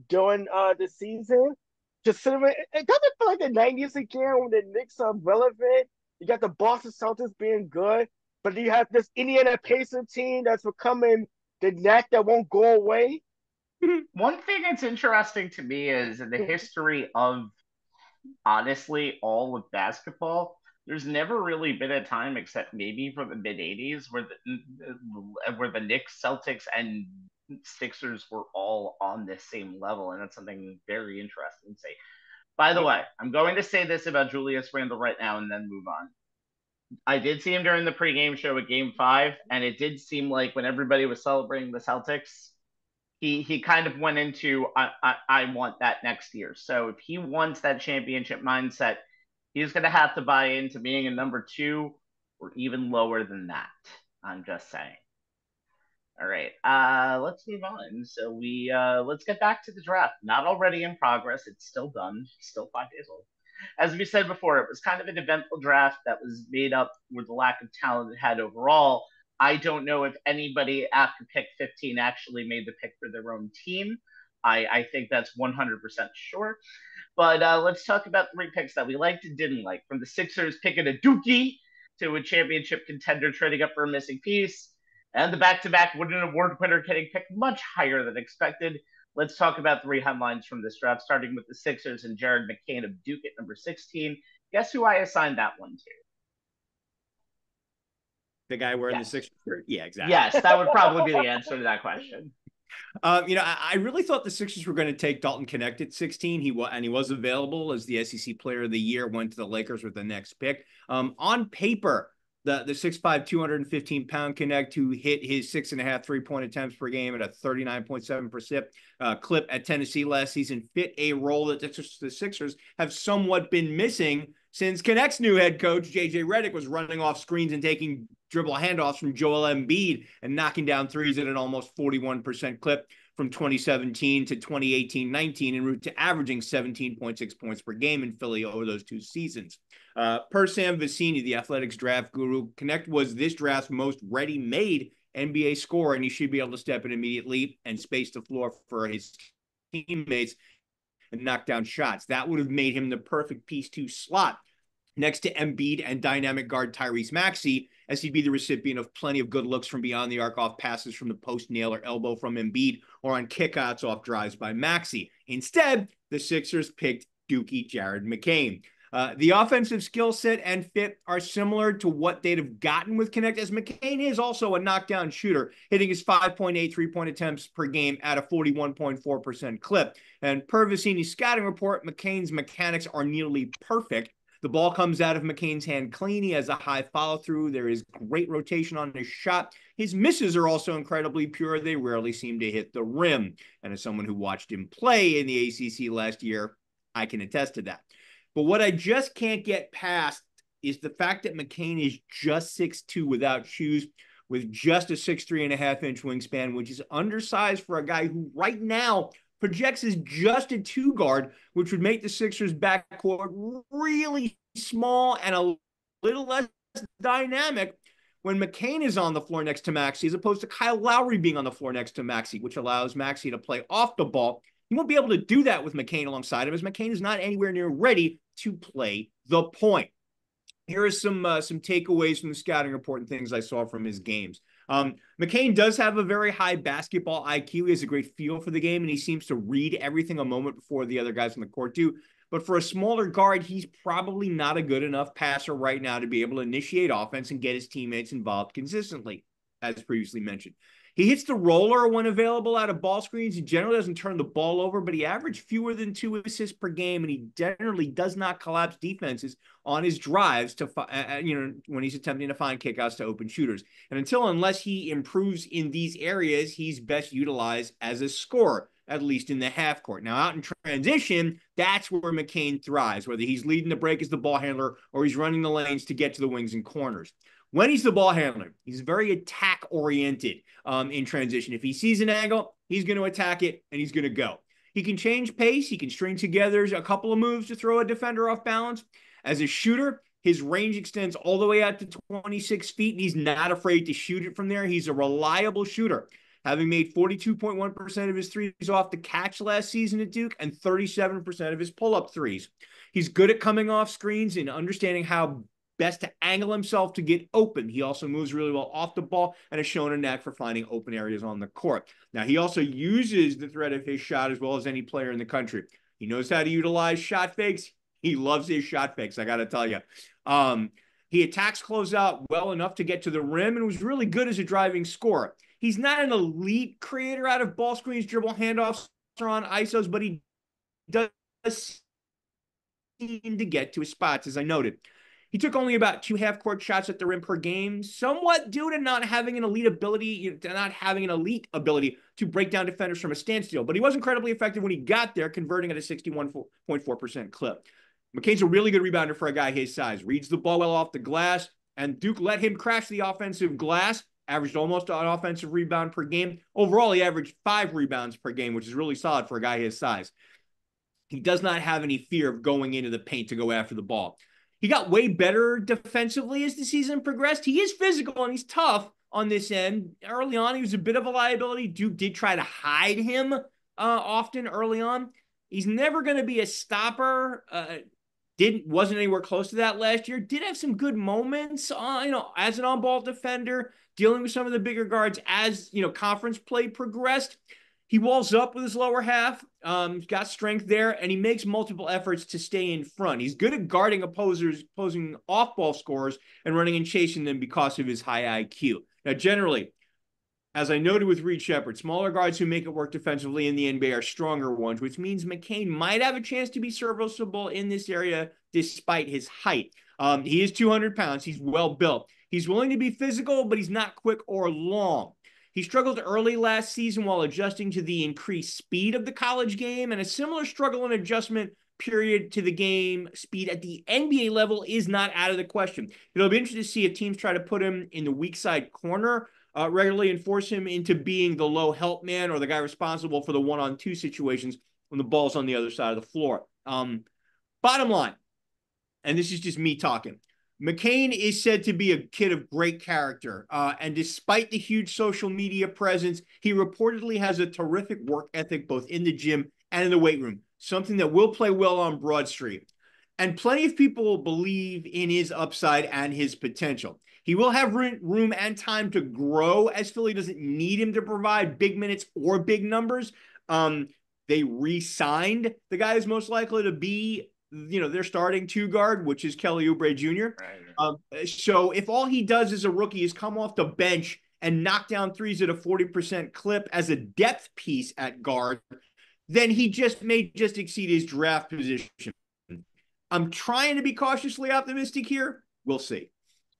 during the season. Considering it doesn't feel like the 90s again when the Knicks are relevant. You got the Boston Celtics being good, but you have this Indiana Pacers team that's becoming the knack that won't go away. One thing that's interesting to me is in the history of, honestly, all of basketball, there's never really been a time, except maybe for the mid '80s, where the Knicks, Celtics, and Sixers were all on the same level, and that's something very interesting to say. By the way, I'm going to say this about Julius Randle right now, and then move on. I did see him during the pregame show at Game 5, and it did seem like when everybody was celebrating the Celtics, he kind of went into I want that next year. So if he wants that championship mindset, he's going to have to buy into being a number 2 or even lower than that. I'm just saying. All right, let's move on. So let's get back to the draft. Not already in progress. It's still done. Still 5 days old. As we said before, it was kind of an eventful draft that was made up with the lack of talent it had overall. I don't know if anybody after pick 15 actually made the pick for their own team. I think that's 100% sure. But let's talk about 3 picks that we liked and didn't like. From the Sixers picking a Dookie to a championship contender trading up for a missing piece, and the back-to-back Wooden Award winner getting picked much higher than expected. Let's talk about 3 headlines from this draft, starting with the Sixers and Jared McCain of Duke at number 16. Guess who I assigned that one to? The guy wearing the Sixers shirt? Yeah, exactly. Yes, that would probably be the answer to that question. I really thought the Sixers were going to take Dalton Knecht at 16. He was available as the SEC Player of the Year, went to the Lakers with the next pick. On paper, the 6'5", 215-pound Knecht, who hit his 6.5 3-point attempts per game at a 39.7% clip at Tennessee last season, fit a role that the Sixers have somewhat been missing since Knecht's new head coach, J.J. Redick, was running off screens and taking dribble handoffs from Joel Embiid and knocking down threes at an almost 41% clip from 2017 to 2018-19, en route to averaging 17.6 points per game in Philly over those 2 seasons. Per Sam Vecini, the Athletics draft guru, Knecht was this draft's most ready-made NBA scorer, and he should be able to step in immediately and space the floor for his teammates and knock down shots. That would have made him the perfect piece to slot next to Embiid and dynamic guard Tyrese Maxey, as he'd be the recipient of plenty of good looks from beyond the arc off passes from the post, nail, or elbow from Embiid, or on kickouts off drives by Maxey. Instead, the Sixers picked Dookie Jared McCain. The offensive skill set and fit are similar to what they'd have gotten with Knecht, as McCain is also a knockdown shooter, hitting his 5.8 3-point attempts per game at a 41.4% clip. And per Vecini's scouting report, McCain's mechanics are nearly perfect. The ball comes out of McCain's hand clean. He has a high follow-through. There is great rotation on his shot. His misses are also incredibly pure. They rarely seem to hit the rim. And as someone who watched him play in the ACC last year, I can attest to that. But what I just can't get past is the fact that McCain is just 6'2" without shoes, with just a 6'3.5" wingspan, which is undersized for a guy who right now projects as just a 2 guard, which would make the Sixers backcourt really small and a little less dynamic when McCain is on the floor next to Maxey, as opposed to Kyle Lowry being on the floor next to Maxey, which allows Maxey to play off the ball. He won't be able to do that with McCain alongside him, as McCain is not anywhere near ready to play the point. Here are some takeaways from the scouting report and things I saw from his games. McCain does have a very high basketball IQ. He has a great feel for the game, and he seems to read everything a moment before the other guys on the court do. But for a smaller guard, he's probably not a good enough passer right now to be able to initiate offense and get his teammates involved consistently, as previously mentioned. He hits the roller when available out of ball screens. He generally doesn't turn the ball over, but he averaged fewer than 2 assists per game, and he generally does not collapse defenses on his drives to, when he's attempting to find kickouts to open shooters. And unless he improves in these areas, he's best utilized as a scorer, at least in the half court. Now, out in transition, that's where McCain thrives, whether he's leading the break as the ball handler or he's running the lanes to get to the wings and corners. When he's the ball handler, he's very attack-oriented in transition. If he sees an angle, he's going to attack it, and he's going to go. He can change pace. He can string together a couple of moves to throw a defender off balance. As a shooter, His range extends all the way out to 26 feet, and he's not afraid to shoot it from there. He's a reliable shooter, having made 42.1% of his threes off the catch last season at Duke and 37% of his pull-up threes. He's good at coming off screens and understanding how best to angle himself to get open. He also moves really well off the ball and has shown a knack for finding open areas on the court. Now, he also uses the threat of his shot as well as any player in the country. He knows how to utilize shot fakes. He loves his shot fakes, I got to tell you. He attacks closeout well enough to get to the rim and was really good as a driving scorer. He's not an elite creator out of ball screens, dribble handoffs, or on ISOs, but he does seem to get to his spots, as I noted. He took only about 2 half-court shots at the rim per game, somewhat due to not having an elite ability to break down defenders from a standstill. But he was incredibly effective when he got there, converting at a 61.4% clip. McCain's a really good rebounder for a guy his size. Reads the ball well off the glass, and Duke let him crash the offensive glass, averaged almost an offensive rebound per game. Overall, he averaged 5 rebounds per game, which is really solid for a guy his size. He does not have any fear of going into the paint to go after the ball. He got way better defensively as the season progressed. He is physical and he's tough on this end. Early on, he was a bit of a liability. Duke did try to hide him often early on. He's never going to be a stopper. Wasn't anywhere close to that last year. Did have some good moments, as an on-ball defender, dealing with some of the bigger guards as conference play progressed. He walls up with his lower half, got strength there, and he makes multiple efforts to stay in front. He's good at guarding opposing off-ball scorers and running and chasing them because of his high IQ. Now, generally, as I noted with Reed Sheppard, smaller guards who make it work defensively in the NBA are stronger ones, which means McCain might have a chance to be serviceable in this area despite his height. He is 200 pounds. He's well built. He's willing to be physical, but he's not quick or long. He struggled early last season while adjusting to the increased speed of the college game, and a similar struggle and adjustment period to the game speed at the NBA level is not out of the question. It'll be interesting to see if teams try to put him in the weak side corner regularly and force him into being the low help man or the guy responsible for the 1-on-2 situations when the ball's on the other side of the floor. Bottom line, and this is just me talking, McCain is said to be a kid of great character, and despite the huge social media presence, he reportedly has a terrific work ethic both in the gym and in the weight room, something that will play well on Broad Street. And plenty of people believe in his upside and his potential. He will have room and time to grow, as Philly doesn't need him to provide big minutes or big numbers. They re-signed the guy who's most likely to be their starting 2 guard, which is Kelly Oubre Jr. Right. So if all he does as a rookie is come off the bench and knock down threes at a 40% clip as a depth piece at guard, then he may exceed his draft position. I'm trying to be cautiously optimistic here. We'll see.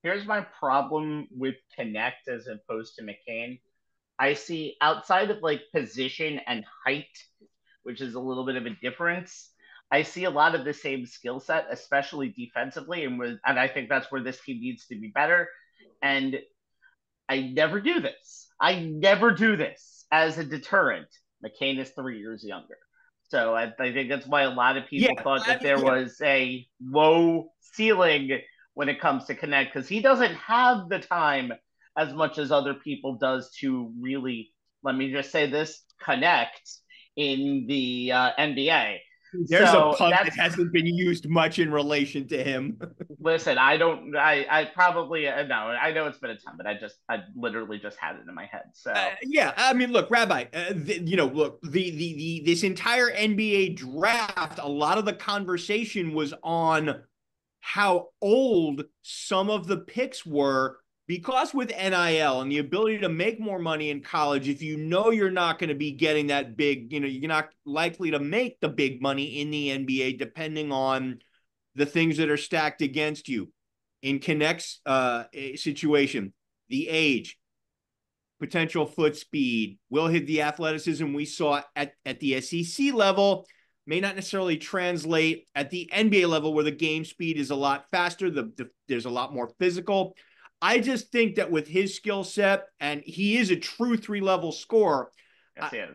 Here's my problem with Connect as opposed to McCain. I see outside of position and height, which is a little bit of a difference, I see a lot of the same skill set, especially defensively, and I think that's where this team needs to be better. And I never do this. As a deterrent. McCain is 3 years younger. So I think that's why a lot of people thought that there was a low ceiling when it comes to Connect, because he doesn't have the time as much as other people does to really, let me just say this, connect in the NBA. There's a pun that hasn't been used much in relation to him. Listen, I probably, no, I know it's been a time, but I literally just had it in my head. So I mean, look, Rabbi, this entire NBA draft, a lot of the conversation was on how old some of the picks were, because with NIL and the ability to make more money in college, if you're not going to be getting that big, you're not likely to make the big money in the NBA, depending on the things that are stacked against you. In Connect's situation, the age, potential foot speed, will hit the athleticism we saw at the SEC level, may not necessarily translate at the NBA level, where the game speed is a lot faster, there's a lot more physical. I just think that with his skill set, and he is a true 3-level scorer, yes,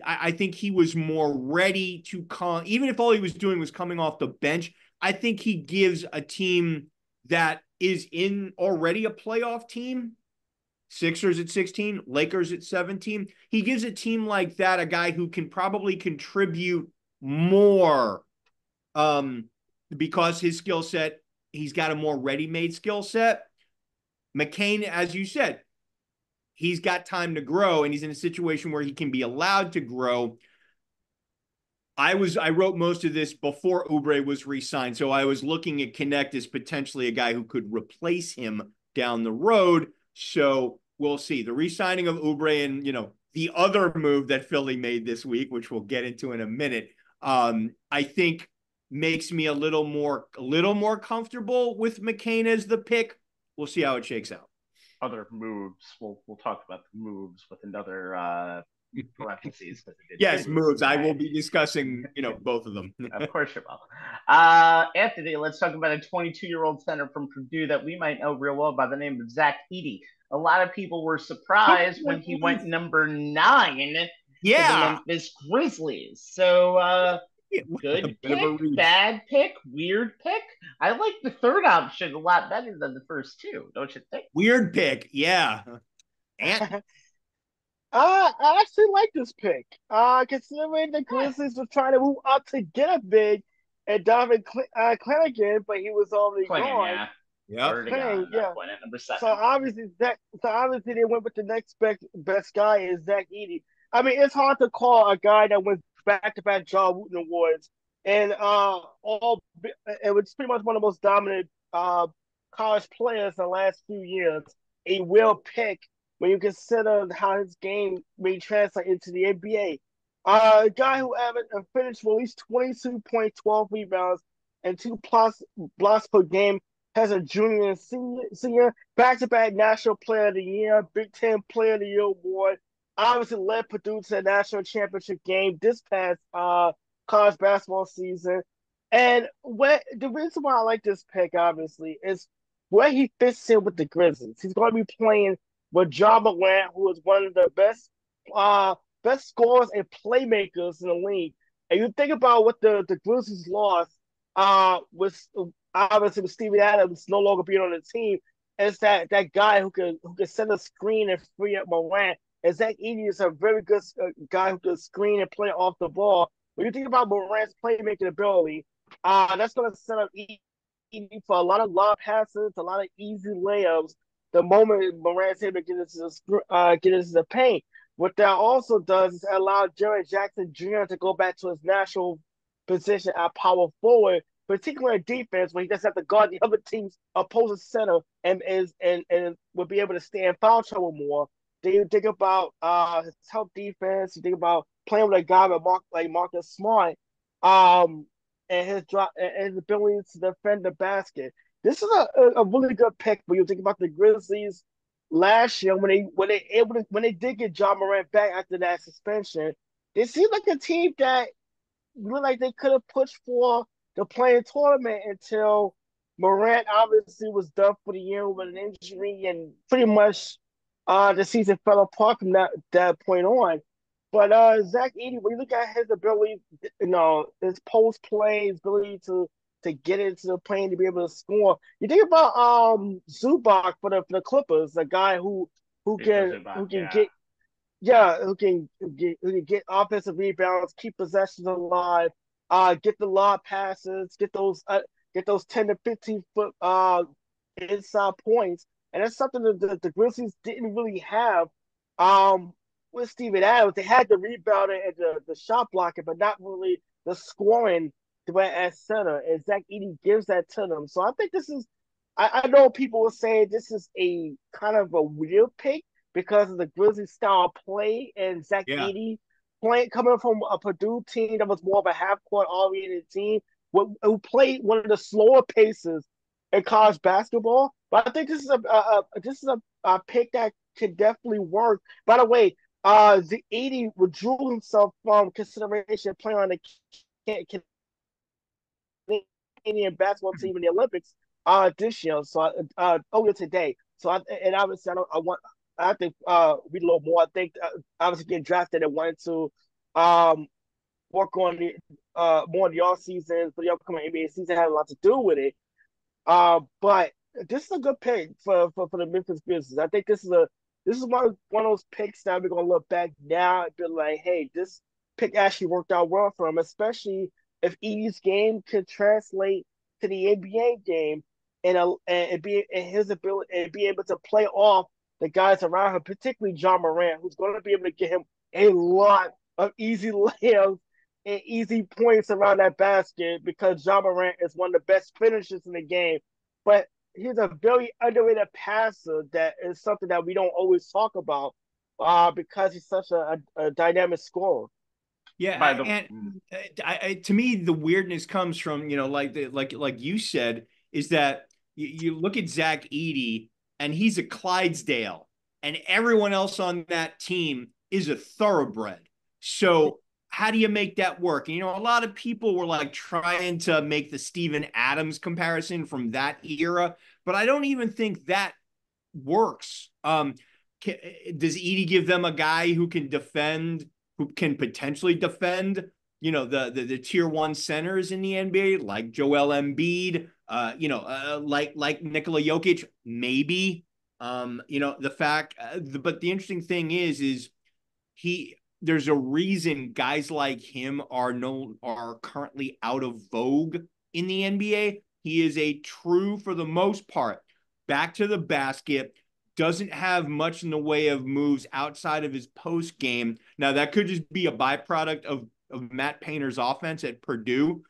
I think he was more ready to come, even if all he was doing was coming off the bench, I think he gives a team that is in already a playoff team, Sixers at 16, Lakers at 17. He gives a team like that a guy who can probably contribute more because his skill set, he's got a more ready-made skill set. McCain, as you said, he's got time to grow, and he's in a situation where he can be allowed to grow. I wrote most of this before Oubre was re-signed, so I was looking at Connect as potentially a guy who could replace him down the road. So we'll see. The re-signing of Oubre and, the other move that Philly made this week, which we'll get into in a minute, I think makes me a little more comfortable with McCain as the pick. We'll see how it shakes out. Other moves. We'll talk about the moves with another parentheses. Yes, moves. I will be discussing, both of them. Of course you will. Anthony, let's talk about a 22-year-old center from Purdue that we might know real well by the name of Zach Edey. A lot of people were surprised when he went number 9 to the Memphis Grizzlies. So, good pick, bad pick, weird pick. I like the third option a lot better than the first two, don't you think? Weird pick, yeah. I actually like this pick. Considering the Grizzlies were trying to move up to get a big and Donovan Clingan, but he was already gone. Yeah. At number 7. So obviously they went with the next best guy is Zach Edey. I mean, it's hard to call a guy that went back-to-back John Wooden Awards and it was pretty much one of the most dominant college players in the last few years. A real pick when you consider how his game may translate into the NBA. A guy who finished with at least 22.12 rebounds and 2+ blocks per game, has a junior and senior back-to-back National Player of the Year, Big Ten Player of the Year award. Obviously led Purdue to the national championship game this past college basketball season. And the reason why I like this pick, obviously, is where he fits in with the Grizzlies. He's going to be playing with Ja Morant, who is one of the best scorers and playmakers in the league. And you think about what the Grizzlies lost was obviously with Steven Adams no longer being on the team. It's that guy who could set a screen and free up Morant. And Zach Edey is a very good guy who can screen and play off the ball. When you think about Morant's playmaking ability, that's going to set up Edey for a lot of lob passes, a lot of easy layups. The moment Morant's able to get into the paint, what that also does is allow Jaren Jackson Jr. to go back to his natural position at power forward, particularly in defense, where he doesn't have to guard the other team's opposing center and will be able to stay in foul trouble more. Then you think about his help defense. You think about playing with a guy like Marcus Smart, and his ability to defend the basket. This is a really good pick when you think about the Grizzlies last year when they did get Ja Morant back after that suspension. They seemed like a team that looked like they could have pushed for the playing tournament until Morant obviously was done for the year with an injury, and pretty much the season fell apart from that point on. But Zach Edey, when you look at his ability, his post play, his ability to get into the paint to be able to score. You think about Zubac for the Clippers, a guy who can get offensive rebounds, keep possessions alive, get the lob passes, get those 10 to 15 foot inside points, and that's something that the Grizzlies didn't really have with Steven Adams. They had the rebounding and the shot blocking, but not really the scoring threat at center. And Zach Edey gives that to them. So I think this is. I know people will say this is a kind of a weird pick because of the Grizzlies style play and Zach Edey coming from a Purdue team that was more of a half-court oriented team who played one of the slower paces in college basketball. But I think this is a pick that can definitely work. By the way, the Edey withdrew himself from consideration playing on the Canadian basketball team in the Olympics this year. So earlier today. So obviously I think read a little more. I think obviously getting drafted at 1 and 2 work on the more of the off season for the upcoming NBA season had a lot to do with it. But this is a good pick for the Memphis Grizzlies. I think this is one of those picks that we're gonna look back now and be like, hey, this pick actually worked out well for him, especially if Edie's game could translate to the NBA game and his ability and be able to play off the guys around him, particularly John Morant, who's going to be able to get him a lot of easy layups and easy points around that basket because John Morant is one of the best finishers in the game. But he's a very underrated passer that is something that we don't always talk about because he's such a dynamic scorer. Yeah, and to me, the weirdness comes from, like you said, is that you look at Zach Edey, and he's a Clydesdale, and everyone else on that team is a thoroughbred. So how do you make that work? And, a lot of people were like trying to make the Steven Adams comparison from that era, but I don't even think that works. Does Edey give them a guy who can defend, who can potentially defend, the tier one centers in the NBA, like Joel Embiid, like Nikola Jokic, maybe. The fact, but the interesting thing is there's a reason guys like him are currently out of vogue in the NBA. He is a true, for the most part, back to the basket, doesn't have much in the way of moves outside of his post game. Now, that could just be a byproduct of Matt Painter's offense at Purdue,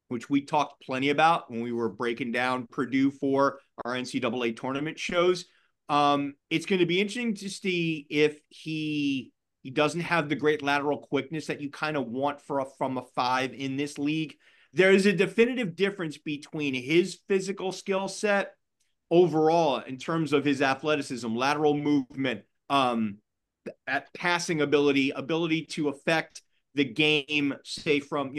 which we talked plenty about when we were breaking down Purdue for our NCAA tournament shows. It's going to be interesting to see if he doesn't have the great lateral quickness that you kind of want from a five in this league. There is a definitive difference between his physical skill set overall in terms of his athleticism, lateral movement, at passing ability to affect the game, say from,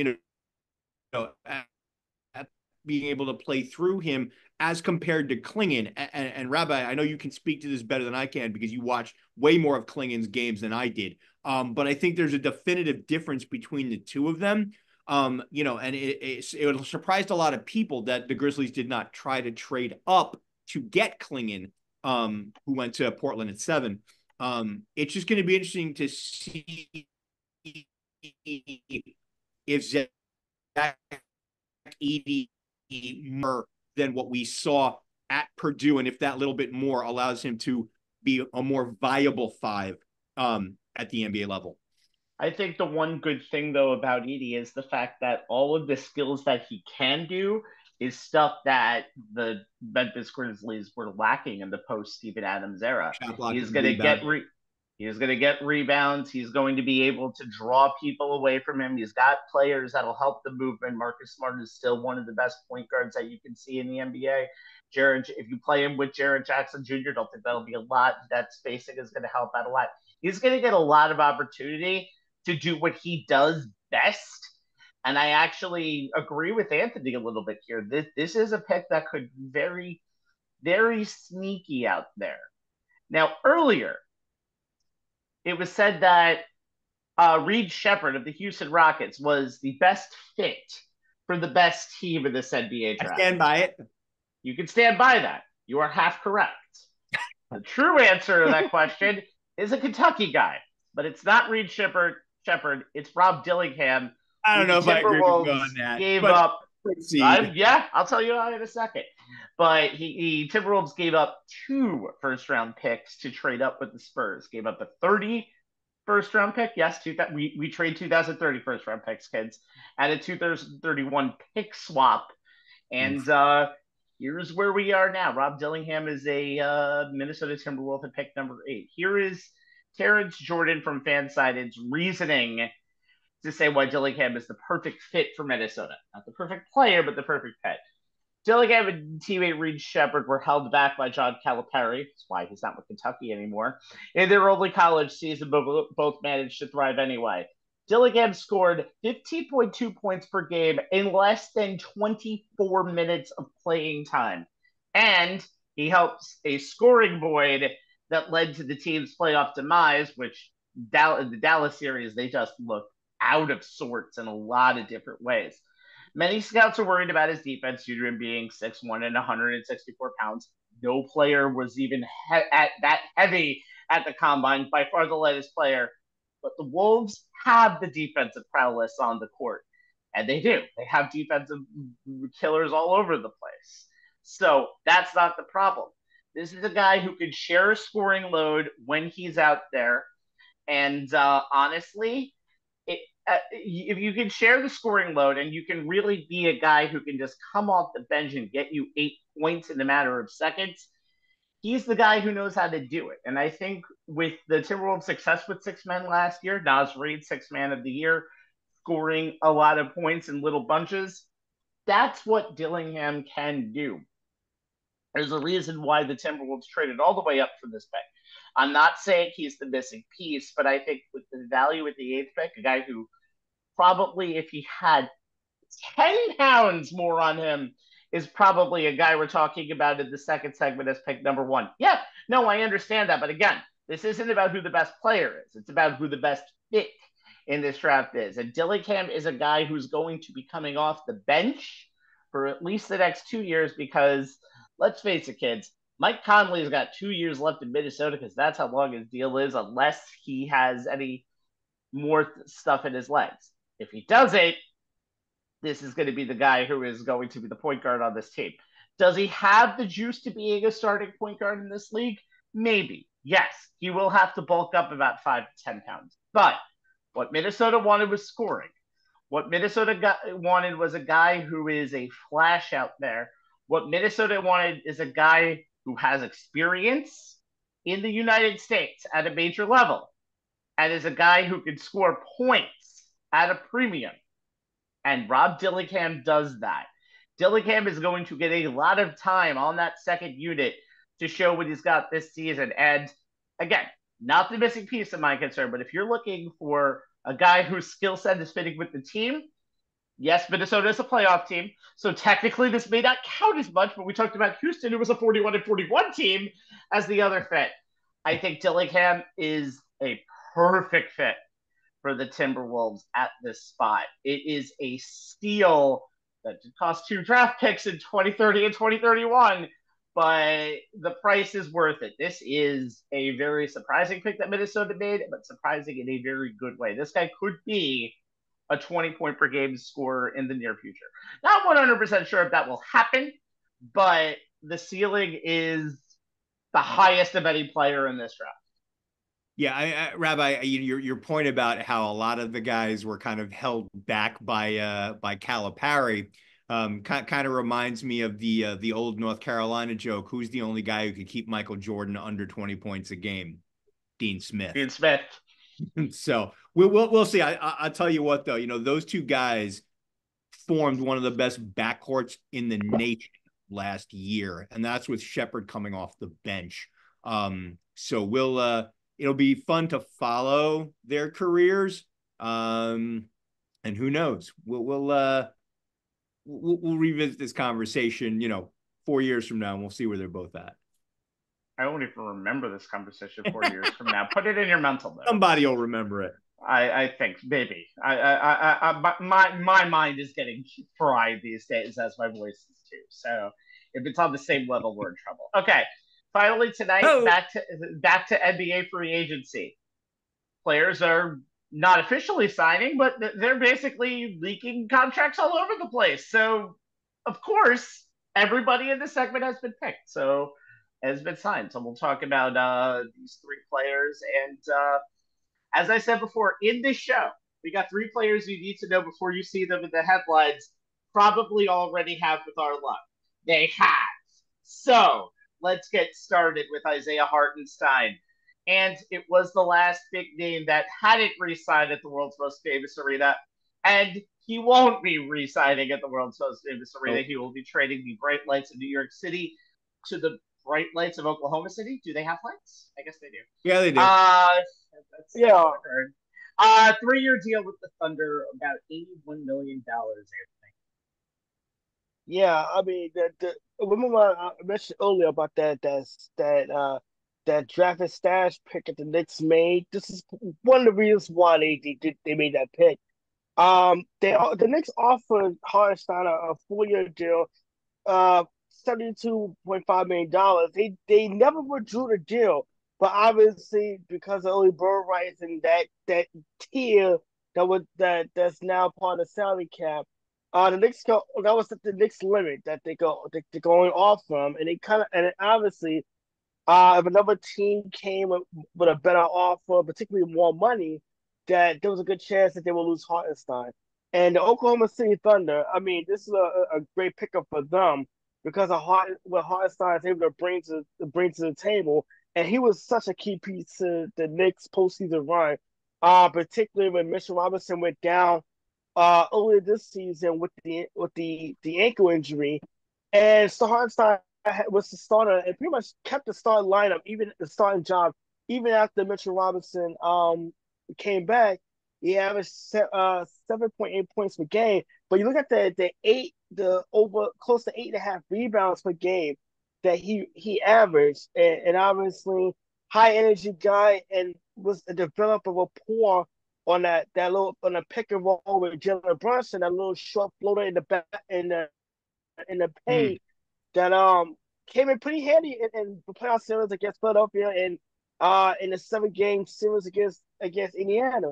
at being able to play through him as compared to Klingon. And Rabbi, I know you can speak to this better than I can because you watch way more of Klingon's games than I did. But I think there's a definitive difference between the two of them. And it surprised a lot of people that the Grizzlies did not try to trade up to get Klingon, who went to Portland at 7. It's just going to be interesting to see if Zach Edey more than what we saw at Purdue, and if that little bit more allows him to be a more viable five at the NBA level. I think the one good thing, though, about Edey is the fact that all of the skills that he can do is stuff that the Memphis Grizzlies were lacking in the post-Steven Adams era. He's going to get rebounds. He's going to be able to draw people away from him. He's got players that'll help the movement. Marcus Smart is still one of the best point guards that you can see in the NBA. If you play him with Jaren Jackson Jr., don't think that'll be a lot. That spacing is going to help out a lot. He's going to get a lot of opportunity to do what he does best. And I actually agree with Anthony a little bit here. This is a pick that could be very, very sneaky out there. Now, earlier, it was said that Reed Sheppard of the Houston Rockets was the best fit for the best team in this NBA draft. I stand by it. You can stand by that. You are half correct. The true answer to that question is a Kentucky guy, but it's not Reed Sheppard. It's Rob Dillingham. I don't know if I agree with you on that. Gave up. I'll tell you in a second. But he Timberwolves gave up 2 first-round picks to trade up with the Spurs. Gave up a 30 first-round pick. Yes, we trade 2030 first-round picks, kids, and a 2031 pick swap. And here's where we are now. Rob Dillingham is a Minnesota Timberwolves at pick number 8. Here is Terrence Jordan from Fansided's reasoning to say why Dillingham is the perfect fit for Minnesota. Not the perfect player, but the perfect fit. Dillingham and teammate Reed Sheppard were held back by John Calipari. That's why he's not with Kentucky anymore. In their only college season, but both managed to thrive anyway. Dillingham scored 15.2 points per game in less than 24 minutes of playing time. And he helps a scoring void that led to the team's playoff demise, which the Dallas series, they just looked out of sorts in a lot of different ways. Many scouts are worried about his defense due to him being 6'1" and 164 pounds. No player was even at that heavy at the combine, by far the lightest player. But the Wolves have the defensive prowess on the court. And they do. They have defensive killers all over the place. So that's not the problem. This is a guy who can share a scoring load when he's out there. And honestly, if you can share the scoring load and you can really be a guy who can just come off the bench and get you 8 points in a matter of seconds, he's the guy who knows how to do it. And I think with the Timberwolves' success with six men last year, Naz Reid, sixth man of the year, scoring a lot of points in little bunches, that's what Dillingham can do. There's a reason why the Timberwolves traded all the way up for this pick. I'm not saying he's the missing piece, but I think with the value at the eighth pick, a guy who probably, if he had 10 pounds more on him, is probably a guy we're talking about in the second segment as pick number one. Yeah, no, I understand that. But again, this isn't about who the best player is. It's about who the best fit in this draft is. And Dillingham is a guy who's going to be coming off the bench for at least the next 2 years because, let's face it, kids, Mike Conley's got 2 years left in Minnesota because that's how long his deal is, unless he has any more stuff in his legs. If he doesn't, this is going to be the guy who is going to be the point guard on this team. Does he have the juice to being a starting point guard in this league? Maybe. Yes, he will have to bulk up about 5 to 10 pounds. But what Minnesota wanted was scoring. What Minnesota wanted was a guy who is a flash out there. What Minnesota wanted is a guy who has experience in the United States at a major level and is a guy who can score points at a premium. And Rob Dillingham does that. Dillingham is going to get a lot of time on that second unit to show what he's got this season. And again, not the missing piece of my concern, but if you're looking for a guy whose skill set is fitting with the team, yes, Minnesota is a playoff team. So technically this may not count as much, but we talked about Houston, who was a 41-41 team as the other fit. I think Dillingham is a perfect fit for the Timberwolves at this spot. It is a steal that cost 2 draft picks in 2030 and 2031, but the price is worth it. This is a very surprising pick that Minnesota made, but surprising in a very good way. This guy could be a 20-point per game scorer in the near future. Not 100% sure if that will happen, but the ceiling is the highest of any player in this draft. Yeah, Rabbi, your point about how a lot of the guys were kind of held back by Calipari kind of reminds me of the old North Carolina joke. Who's the only guy who could keep Michael Jordan under 20 points a game? Dean Smith. Dean Smith. So we'll see. I'll tell you what, though, those two guys formed one of the best backcourts in the nation last year, and that's with Shepherd coming off the bench. So it'll be fun to follow their careers. And who knows, we'll revisit this conversation, 4 years from now, and we'll see where they're both at. I won't even remember this conversation 4 years from now. Put it in your mental notes. Somebody will remember it. I think maybe. My mind is getting fried these days as my voice is too. So if it's on the same level, we're in trouble. Okay. Finally tonight, back to NBA free agency. Players are not officially signing, but they're basically leaking contracts all over the place. So, of course, everybody in this segment has been picked. So, has been signed. So we'll talk about these 3 players. And as I said before, in this show, we got 3 players you need to know before you see them in the headlines. Probably already have with our luck. They have. So let's get started with Isaiah Hartenstein. And it was the last big name that hadn't re-signed at the world's most famous arena. And he won't be re-signing at the world's most famous arena. He will be trading the bright lights of New York City to the bright lights of Oklahoma City. Do they have lights? I guess they do. Yeah, they do. Yeah. 3-year deal with the Thunder, about $81 million. Yeah, I mean, remember I mentioned earlier about that drafted stash pick that the Knicks made. This is one of the reasons why they made that pick. The Knicks offered Hartenstein a 4-year deal, $72.5 million. They never withdrew the deal, but obviously because of early bird rights and that tier that's now part of the salary cap, the Knicks that was the Knicks limit that they're going off from, and they kind of and obviously if another team came with a better offer, particularly more money, that there was a good chance that they will lose Hartenstein. And the Oklahoma City Thunder, I mean, this is a great pickup for them because of what Hartenstein is able to bring to the table, and he was such a key piece to the Knicks postseason run, particularly when Mitchell Robinson went down earlier this season with the ankle injury, and so Hartenstein was the starter and pretty much kept the starting lineup, even the starting job, even after Mitchell Robinson came back. He averaged 7.8 points per game. But you look at the over close to 8.5 rebounds per game that he averaged, and obviously high energy guy, and was a developer of rapport on that little on a pick and roll with Jalen Brunson, that little short floater in the back in the paint that came in pretty handy in the playoff series against Philadelphia and in the 7-game series against Indiana.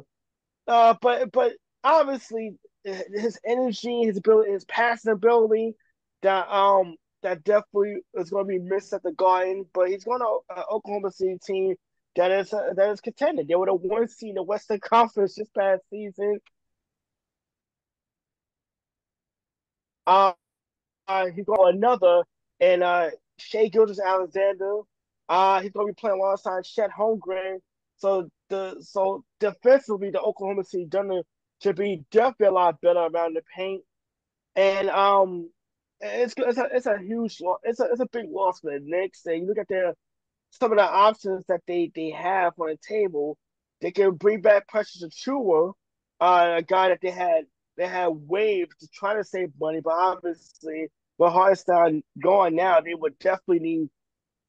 But obviously his energy, his ability, his passing ability, that definitely is going to be missed at the Garden. But he's going to Oklahoma City team that is contending. They were the 1 seed in the Western Conference this past season. Uh, he's going another, and Shea Gilgeous-Alexander. He's going to be playing alongside Chet Holmgren. So defensively, the Oklahoma City Thunder should be definitely a lot better around the paint, and it's a huge loss. It's a big loss for the Knicks. And you look at some of the options that they have on the table. They can bring back Precious Achiuwa, a guy that they had waived to try to save money, but obviously with Hartenstein going now, they would definitely need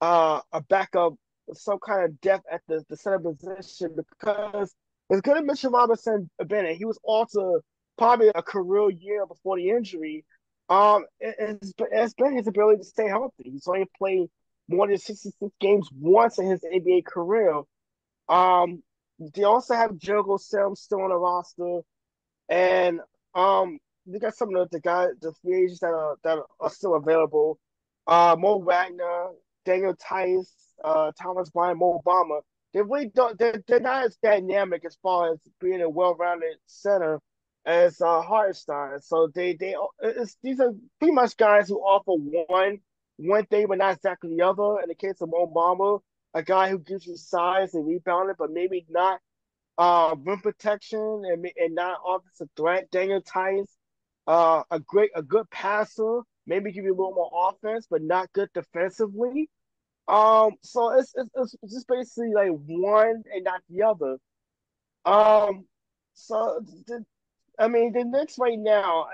a backup, some kind of depth at the center position, because as good as Mitchell Robinson been, and he was also probably a career year before the injury. It's been his ability to stay healthy. He's only played more than 66 games once in his NBA career. Um, they also have Jericho Sims still on the roster, and they got some of the guys, the free agents that are still available. Mo Wagner, Daniel Tice, Thomas Bryant, Mo Obama. They really don't. They're not as dynamic as far as being a well-rounded center as Hartenstein. So these are pretty much guys who offer one thing, but not exactly the other. In the case of Mo Obama, a guy who gives you size and rebounding, but maybe not rim protection and not offensive threat. Daniel Tice, a good passer, maybe give you a little more offense, but not good defensively. So it's just basically like one and not the other. Um, so I mean the Knicks right now,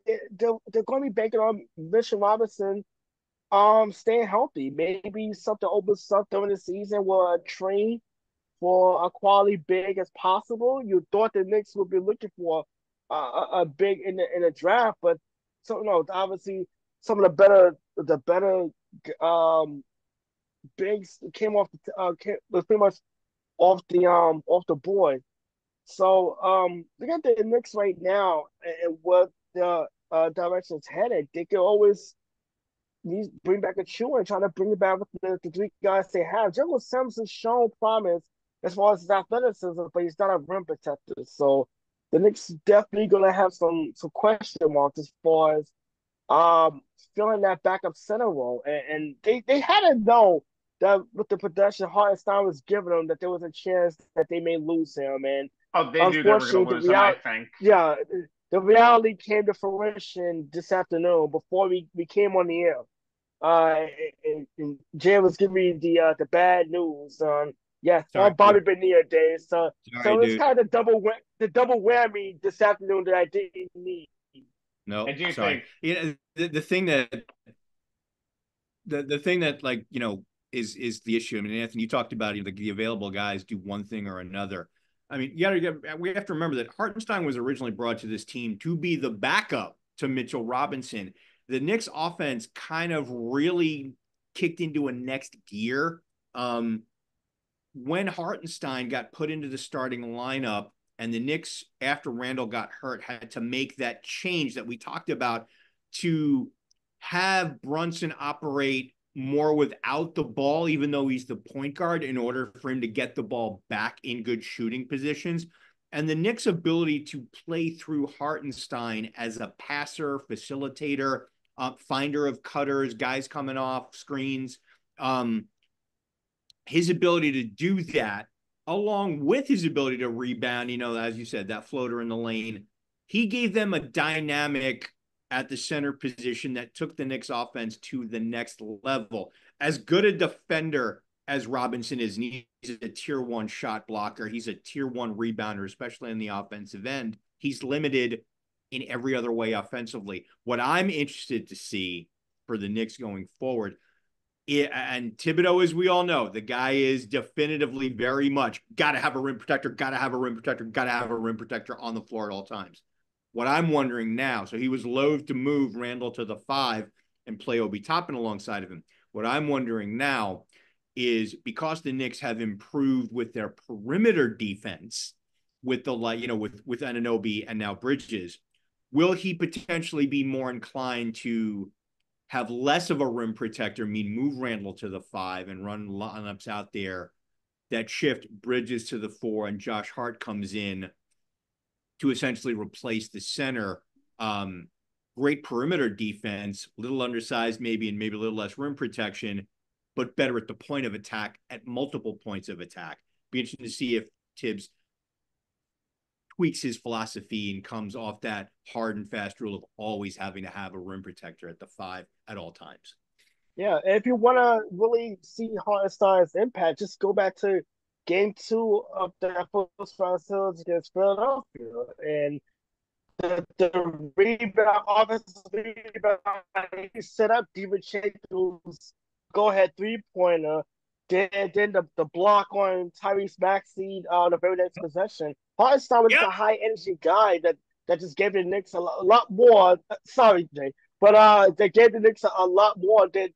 they're going to be banking on Mitchell Robinson staying healthy. Maybe something opens up during the season where a trade for a quality big as possible. You thought the Knicks would be looking for a big in the draft, but so no, obviously some of the better bigs came was pretty much off the board. So look at the Knicks right now and what the direction's headed. They could always bring back a chew and try to bring it back with the 3 guys they have. Jericho Sims has shown promise as far as his athleticism, but he's not a rim protector. So the Knicks definitely gonna have some question marks as far as filling that backup center role. And they had to know that with the production Hartenstein was giving them, that there was a chance that they may lose him. And Oh, they knew they were going to unfortunately, lose him, I think. yeah, the reality came to fruition this afternoon before we came on the air. And Jay was giving me the bad news. Yes, Sorry, on Bobby dude. Bonilla Day. Sorry, So it's dude. kind of the double whammy this afternoon that I didn't need. No, I do sorry. think The thing that like is the issue. I mean, Anthony, you talked about the available guys do one thing or another. I mean, we have to remember that Hartenstein was originally brought to this team to be the backup to Mitchell Robinson. The Knicks offense kind of really kicked into a next gear when Hartenstein got put into the starting lineup, and the Knicks, after Randall got hurt, had to make that change that we talked about to have Brunson operate more without the ball, even though he's the point guard, in order for him to get the ball back in good shooting positions. And the Knicks' ability to play through Hartenstein as a passer, facilitator, finder of cutters, guys coming off screens, his ability to do that, along with his ability to rebound, as you said, that floater in the lane, he gave them a dynamic at the center position that took the Knicks offense to the next level. As good a defender as Robinson is, and he's a tier 1 shot blocker, he's a tier 1 rebounder, especially in the offensive end. He's limited in every other way offensively. What I'm interested to see for the Knicks going forward, and Thibodeau, as we all know, the guy is definitively very much got to have a rim protector, got to have a rim protector, got to have a rim protector on the floor at all times. What I'm wondering now, so he was loath to move Randall to the 5 and play Obi Toppin alongside of him. What I'm wondering now is, because the Knicks have improved with their perimeter defense, with the with Anunoby and now Bridges, will he potentially be more inclined to have less of a rim protector, move Randall to the 5 and run lineups out there that shift Bridges to the 4 and Josh Hart comes in to essentially replace the center? Great perimeter defense, a little undersized maybe, and maybe a little less rim protection, but better at the point of attack, at multiple points of attack. Be interesting to see if Tibbs tweaks his philosophy and comes off that hard and fast rule of always having to have a rim protector at the 5 at all times. Yeah, and if you want to really see Hartenstein's impact, just go back to Game 2 of the first round series against Philadelphia, and the rebound, offensive rebound, he set up DiVincenzo's go-ahead three-pointer, then the block on Tyrese Maxey the very next possession. Hartenstein was just a high-energy guy that just gave the Knicks a lot more. Sorry, Jay, but they gave the Knicks a lot more than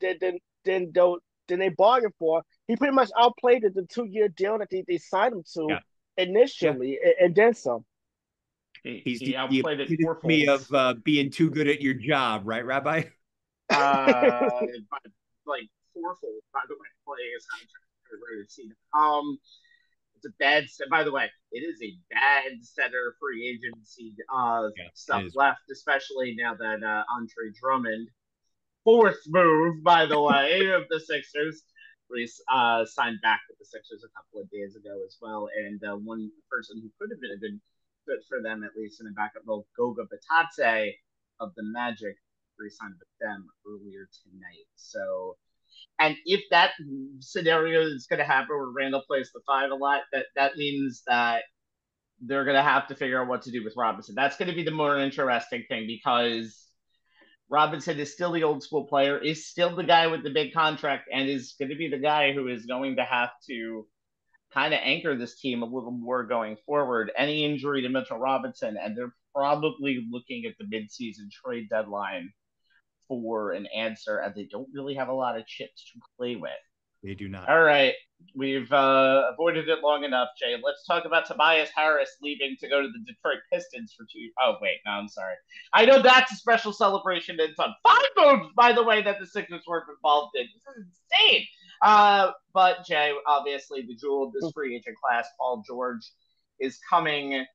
they bargained for. He pretty much outplayed the 2-year deal that they signed him to initially, and then some. He outplayed it fourfold. Me of being too good at your job, right, Rabbi? Like fourfold, by the way, playing his contract. It's a bad. By the way, it is a bad center free agency stuff left, especially now that Andre Drummond, 4th move, by the way, of the Sixers, signed back with the Sixers a couple of days ago as well, and one person who could have been a good fit for them, at least in a backup role, Goga Batadze of the Magic, re-signed with them earlier tonight. So, and if that scenario is going to happen where Randall plays the 5 a lot, that means that they're going to have to figure out what to do with Robinson. That's going to be the more interesting thing, because Robinson is still the old school player, is still the guy with the big contract, and is going to be the guy who is going to have to kind of anchor this team a little more going forward. Any injury to Mitchell Robinson, and they're probably looking at the midseason trade deadline for an answer, and they don't really have a lot of chips to play with. They do not. All right. We've avoided it long enough, Jay. Let's talk about Tobias Harris leaving to go to the Detroit Pistons for 2 years. Oh, wait. No, I'm sorry. I know that's a special celebration. It's on 5 moves, by the way, that the Sixers weren't involved in. This is insane. But, Jay, obviously, the jewel of this free agent class, Paul George, is coming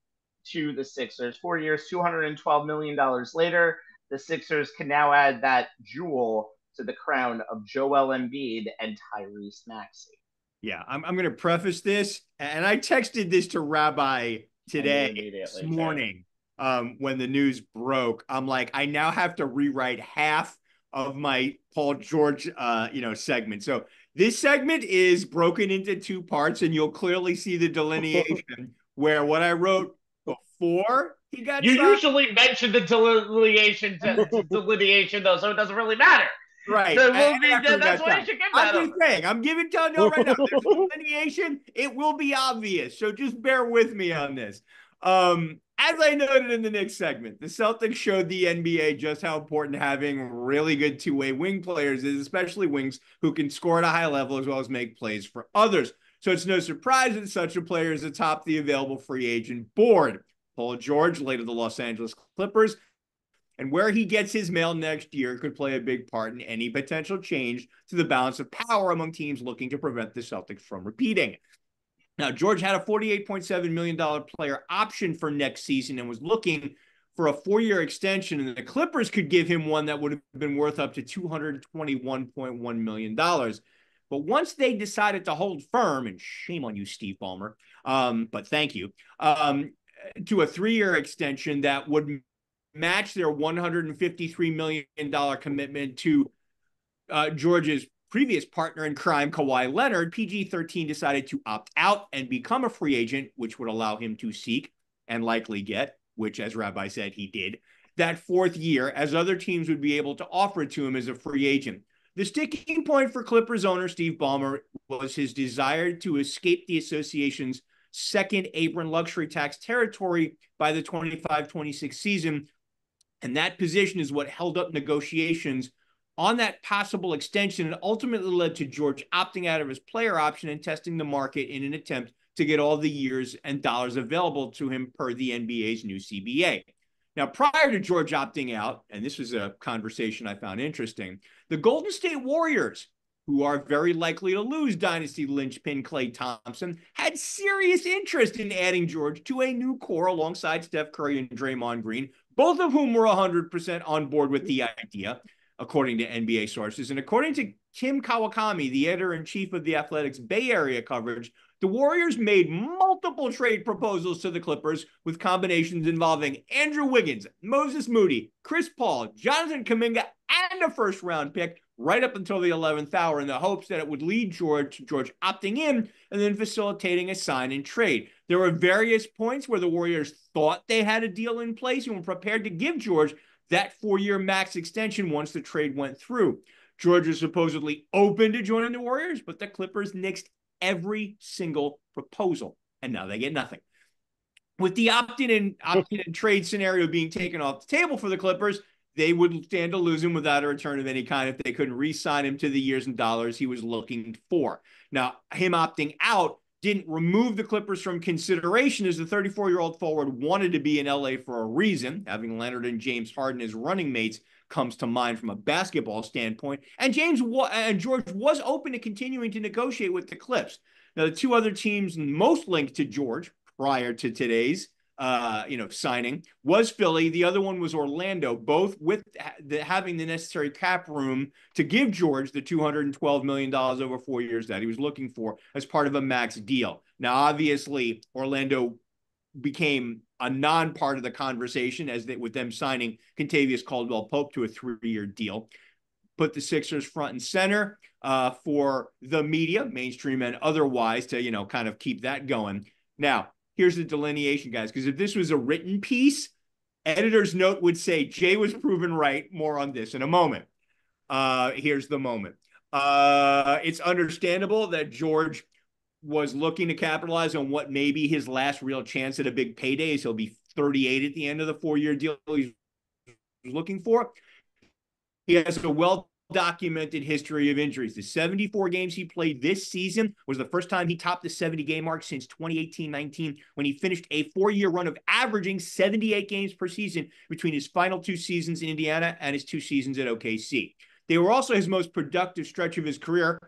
to the Sixers. 4 years, $212 million later. The Sixers can now add that jewel to the crown of Joel Embiid and Tyrese Maxey. Yeah, I'm going to preface this, and I texted this to Rabbi today, this morning, when the news broke. I'm like, I now have to rewrite half of my Paul George, segment. So this segment is broken into 2 parts, and you'll clearly see the delineation where what I wrote before he got You signed. usually mention the delineation, though, so it doesn't really matter. Right. There will be After that's that what you time. should get I'm that just saying, I'm telling you right now, there's a delineation. It will be obvious. So just bear with me on this. As I noted in the Knicks segment, the Celtics showed the NBA just how important having really good two-way wing players is, especially wings who can score at a high level as well as make plays for others. So it's no surprise that such a player is atop the available free agent board. Paul George, later the Los Angeles Clippers, and where he gets his mail next year could play a big part in any potential change to the balance of power among teams looking to prevent the Celtics from repeating. Now, George had a $48.7 million player option for next season and was looking for a 4-year extension, and the Clippers could give him one that would have been worth up to $221.1 million. But once they decided to hold firm, and shame on you, Steve Ballmer, but thank you, to a 3-year extension that would match their $153 million commitment to George's previous partner in crime, Kawhi Leonard, PG-13 decided to opt out and become a free agent, which would allow him to seek and likely get, which, as Rabbi said, he did, that 4th year, as other teams would be able to offer it to him as a free agent. The sticking point for Clippers owner Steve Ballmer was his desire to escape the association's second apron luxury tax territory by the 25-26 season, and that position is what held up negotiations on that possible extension and ultimately led to George opting out of his player option and testing the market in an attempt to get all the years and dollars available to him per the NBA's new CBA. Now, prior to George opting out, and this was a conversation I found interesting, the Golden State Warriors, who are very likely to lose dynasty linchpin Klay Thompson, had serious interest in adding George to a new core alongside Steph Curry and Draymond Green, both of whom were 100% on board with the idea, according to NBA sources. And according to Tim Kawakami, the editor-in-chief of the Athletics Bay Area coverage, the Warriors made multiple trade proposals to the Clippers with combinations involving Andrew Wiggins, Moses Moody, Chris Paul, Jonathan Kuminga, and a first-round pick right up until the 11th hour in the hopes that it would lead George opting in and then facilitating a sign and trade. There were various points where the Warriors thought they had a deal in place and were prepared to give George that 4-year max extension once the trade went through. George was supposedly open to joining the Warriors, but the Clippers nixed every single proposal, and now they get nothing. With the opt-in and trade scenario being taken off the table for the Clippers, they would stand to lose him without a return of any kind if they couldn't re-sign him to the years and dollars he was looking for. Now, him opting out didn't remove the Clippers from consideration, as the 34-year-old forward wanted to be in LA for a reason. Having Leonard and James Harden as running mates comes to mind from a basketball standpoint. And George was open to continuing to negotiate with the Clips. Now, the two other teams most linked to George prior to today's signing was Philly. The other one was Orlando, both with having the necessary cap room to give George the $212 million over 4 years that he was looking for as part of a max deal. Now, obviously, Orlando became a non-part of the conversation with them signing Kentavious Caldwell-Pope to a 3-year deal. Put the Sixers front and center for the media, mainstream and otherwise, to kind of keep that going. Now, here's the delineation, guys, because if this was a written piece, editor's note would say Jay was proven right. More on this in a moment. Here's the moment. It's understandable that George was looking to capitalize on what may be his last real chance at a big payday, as he'll be 38 at the end of the 4-year deal he's looking for. He has a well-documented history of injuries. The 74 games he played this season was the first time he topped the 70-game mark since 2018-19, when he finished a 4-year run of averaging 78 games per season between his final 2 seasons in Indiana and his 2 seasons at OKC. They were also his most productive stretch of his career,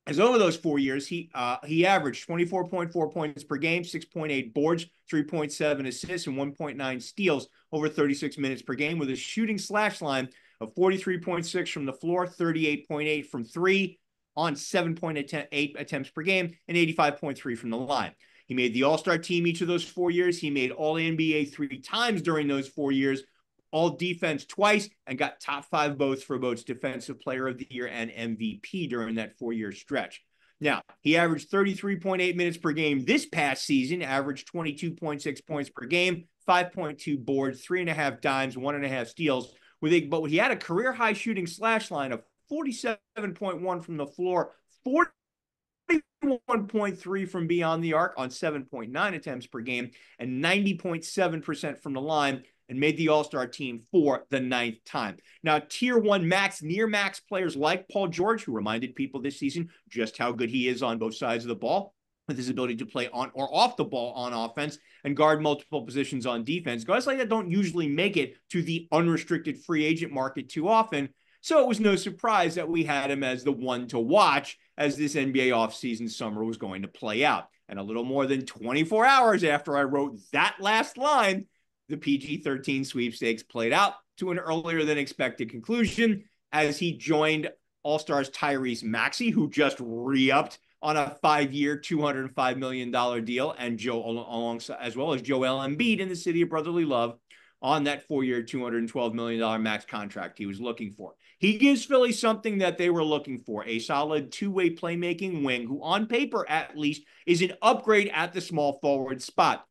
as over those 4 years, he averaged 24.4 points per game, 6.8 boards, 3.7 assists, and 1.9 steals over 36 minutes per game, with a shooting slash line of 43.6 from the floor, 38.8 from 3 on 7.8 attempts per game, and 85.3 from the line. He made the All-Star team each of those 4 years. He made All-NBA 3 times during those 4 years, All-Defense twice, and got top 5 votes for both Defensive Player of the Year and MVP during that 4-year stretch. Now, he averaged 33.8 minutes per game this past season, averaged 22.6 points per game, 5.2 boards, 3.5 dimes, 1.5 steals but he had a career high shooting slash line of 47.1 from the floor, 41.3 from beyond the arc on 7.9 attempts per game, and 90.7% from the line, and made the All-Star team for the 9th time. Now, Tier 1 max, near max players like Paul George, who reminded people this season just how good he is on both sides of the ball, with his ability to play on or off the ball on offense and guard multiple positions on defense. Guys like that don't usually make it to the unrestricted free agent market too often. So it was no surprise that we had him as the one to watch as this NBA offseason summer was going to play out. And a little more than 24 hours after I wrote that last line, the PG-13 sweepstakes played out to an earlier than expected conclusion as he joined All-Stars Tyrese Maxey, who just re-upped on a 5-year, $205 million deal, and alongside, as well as Joel Embiid in the city of brotherly love on that 4-year, $212 million max contract he was looking for. He gives Philly something that they were looking for, a solid two-way playmaking wing who, on paper at least, is an upgrade at the small forward spot.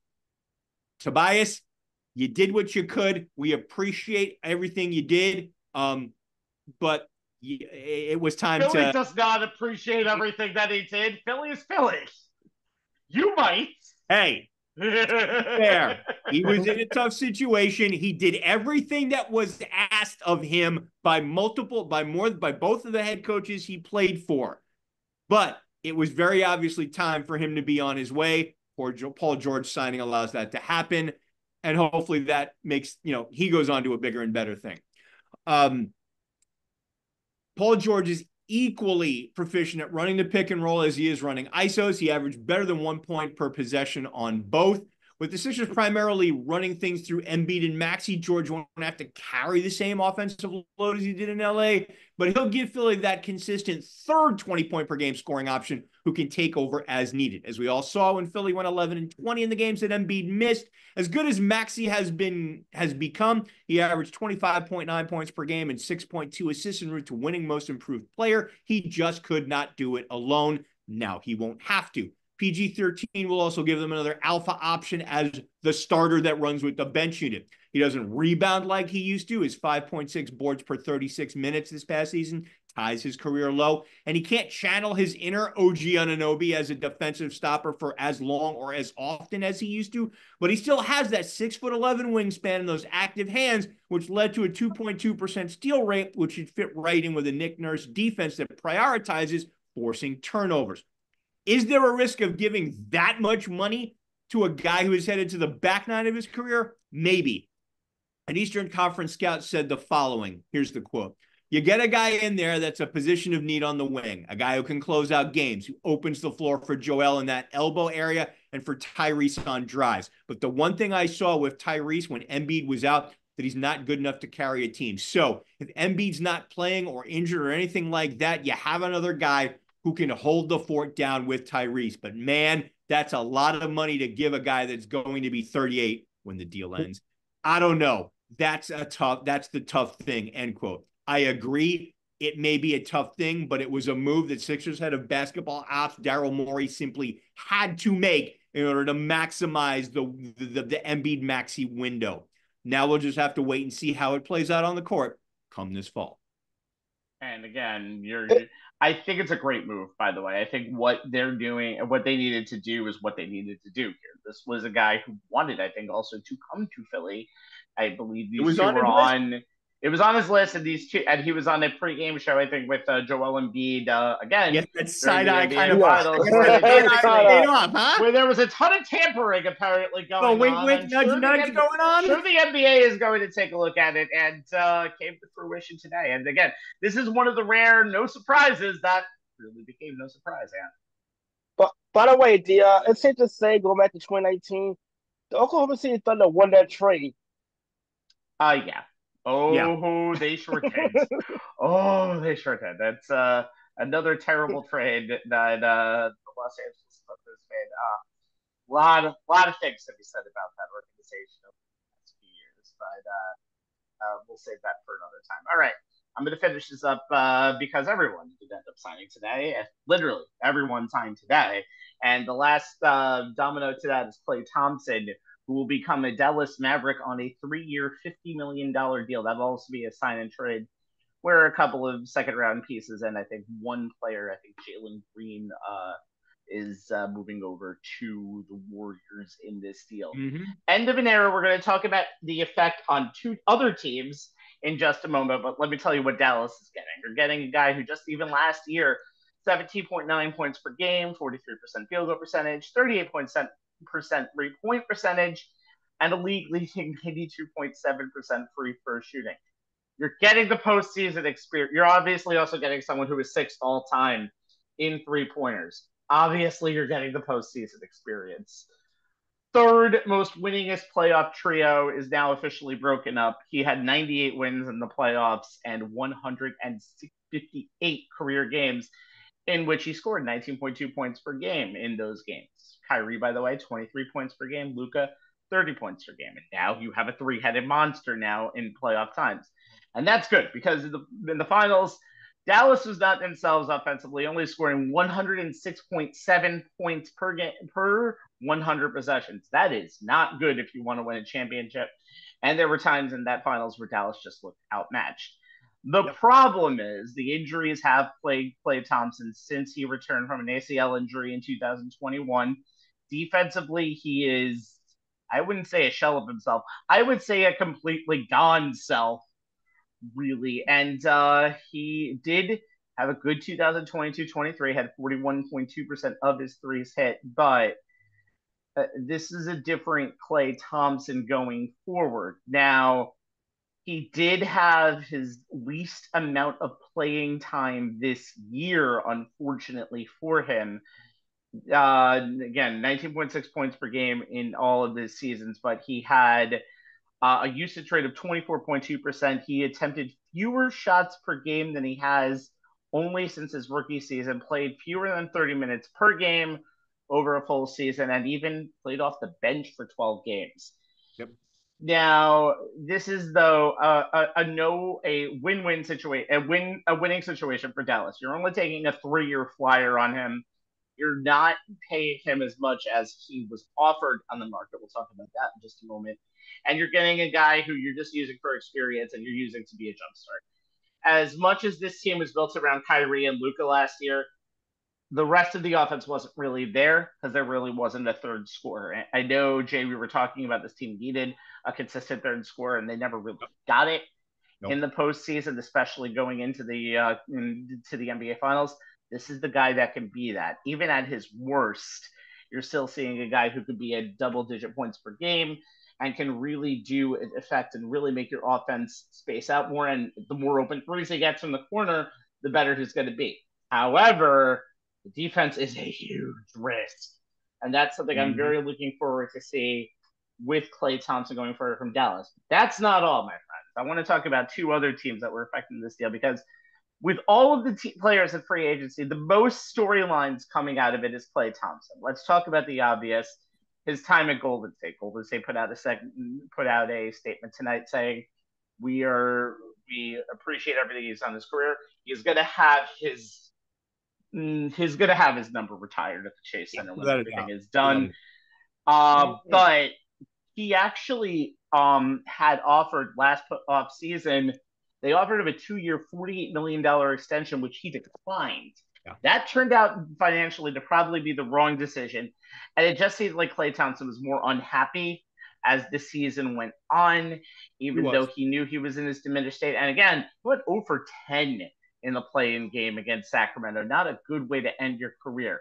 Tobias, you did what you could. We appreciate everything you did, but it was time Philly to... does not appreciate everything that he did. Philly is Philly. You might. Hey, fair. He was in a tough situation. He did everything that was asked of him by both of the head coaches he played for. But it was very obviously time for him to be on his way. Paul George signing allows that to happen. And hopefully that makes, he goes on to a bigger and better thing. Paul George is equally proficient at running the pick and roll as he is running ISOs. He averaged better than 1 point per possession on both. With the Sixers primarily running things through Embiid and Maxey, George won't have to carry the same offensive load as he did in LA, but he'll give Philly that consistent third 20-point per game scoring option who can take over as needed. As we all saw when Philly went 11-20 in the games that Embiid missed, as good as Maxey has become, he averaged 25.9 points per game and 6.2 assists en route to winning most improved player. He just could not do it alone. Now he won't have to. PG-13 will also give them another alpha option as the starter that runs with the bench unit. He doesn't rebound like he used to. His 5.6 boards per 36 minutes this past season ties his career low. And he can't channel his inner OG Anunoby as a defensive stopper for as long or as often as he used to. But he still has that 6'11" wingspan and those active hands, which led to a 2.2% steal rate, which should fit right in with a Nick Nurse defense that prioritizes forcing turnovers. Is there a risk of giving that much money to a guy who is headed to the back nine of his career? Maybe. An Eastern Conference scout said the following. Here's the quote. You get a guy in there that's a position of need on the wing, a guy who can close out games, who opens the floor for Joel in that elbow area and for Tyrese on drives. But the one thing I saw with Tyrese when Embiid was out, that he's not good enough to carry a team. So if Embiid's not playing or injured or anything like that, you have another guy who can hold the fort down with Tyrese. But man, that's a lot of money to give a guy that's going to be 38 when the deal ends. I don't know. That's the tough thing, end quote. I agree. It may be a tough thing, but it was a move that Sixers head of basketball ops, Daryl Morey, simply had to make in order to maximize the Embiid Maxey window. Now we'll just have to wait and see how it plays out on the court come this fall. And again, I think it's a great move, by the way. I think what they're doing and what they needed to do is what they needed to do here. This was a guy who wanted, I think, also to come to Philly. I believe these two were on. It was on his list, and he was on a pregame show, I think, with Joel Embiid again. Yes, that's side-eye kind of finals, where there was a ton of tampering apparently going on. Wink, nudge going on. Sure, the NBA is going to take a look at it, and came to fruition today. And again, this is one of the rare no surprises that really became no surprise. Yeah. But by the way, it's safe to say, going back to 2019, the Oklahoma City Thunder won that trade. Yeah. They sure did. They sure did. That's another terrible trade that the Los Angeles Clippers made. A lot of things to be said about that organization over the past few years, but we'll save that for another time. All right, I'm going to finish this up because everyone did end up signing today. Literally, everyone signed today. And the last domino to that is Klay Thompson, who will become a Dallas Maverick on a 3-year, $50 million deal. That'll also be a sign and trade where a couple of second round pieces and I think one player, I think Jalen Green, is moving over to the Warriors in this deal. Mm-hmm. End of an era. We're going to talk about the effect on two other teams in just a moment, but let me tell you what Dallas is getting. You're getting a guy who just even last year, 17.9 points per game, 43% field goal percentage, 38% three-point percentage, and a league-leading 92.7% free throw shooting. You're getting the postseason experience. You're obviously also getting someone who is sixth all-time in three-pointers. Obviously, you're getting the postseason experience. Third most winningest playoff trio is now officially broken up. He had 98 wins in the playoffs and 158 career games in which he scored 19.2 points per game in those games. Kyrie, by the way, 23 points per game. Luka, 30 points per game. And now you have a three-headed monster now in playoff times. And that's good because in the finals, Dallas was not themselves offensively, only scoring 106.7 points per game per 100 possessions. That is not good if you want to win a championship. And there were times in that finals where Dallas just looked outmatched. The problem is the injuries have plagued Klay Thompson since he returned from an ACL injury in 2021. Defensively, he is, I wouldn't say a shell of himself. I would say a completely gone self, really. And he did have a good 2022-23, had 41.2% of his threes hit, but this is a different Klay Thompson going forward. Now, he did have his least amount of playing time this year, unfortunately for him. Again, 19.6 points per game in all of his seasons, but he had a usage rate of 24.2%. He attempted fewer shots per game than he has only since his rookie season, played fewer than 30 minutes per game over a full season, and even played off the bench for 12 games. Yep. Now, this is though a win-win situation, a winning situation for Dallas. You're only taking a 3-year flyer on him. You're not paying him as much as he was offered on the market. We'll talk about that in just a moment. And you're getting a guy who you're just using for experience and you're using to be a jumpstart. As much as this team was built around Kyrie and Luka last year, the rest of the offense wasn't really there because there really wasn't a third scorer. I know, Jay, we were talking about this team needed a consistent third scorer, and they never really got it in the postseason, especially going into the NBA Finals. This is the guy that can be that. Even at his worst, you're still seeing a guy who could be a double-digit points per game and can really do an effect and really make your offense space out more. And the more open threes he gets from the corner, the better he's going to be. However, the defense is a huge risk. And that's something I'm very looking forward to see with Klay Thompson going forward from Dallas. That's not all, my friends. I want to talk about two other teams that were affected in this deal because with all of the players in free agency, the most storylines coming out of it is Klay Thompson. Let's talk about the obvious. His time at Golden State. Golden State put out a statement tonight saying we appreciate everything he's done in his career. He's going to have his number retired at the Chase Center when everything is done. But he actually had offered last off season. They offered him a 2-year, $48 million extension, which he declined. Yeah. That turned out financially to probably be the wrong decision. And it just seemed like Klay Thompson was more unhappy as the season went on, even though he knew he was in his diminished state. And again, he went 0 for 10 in the play-in game against Sacramento. Not a good way to end your career.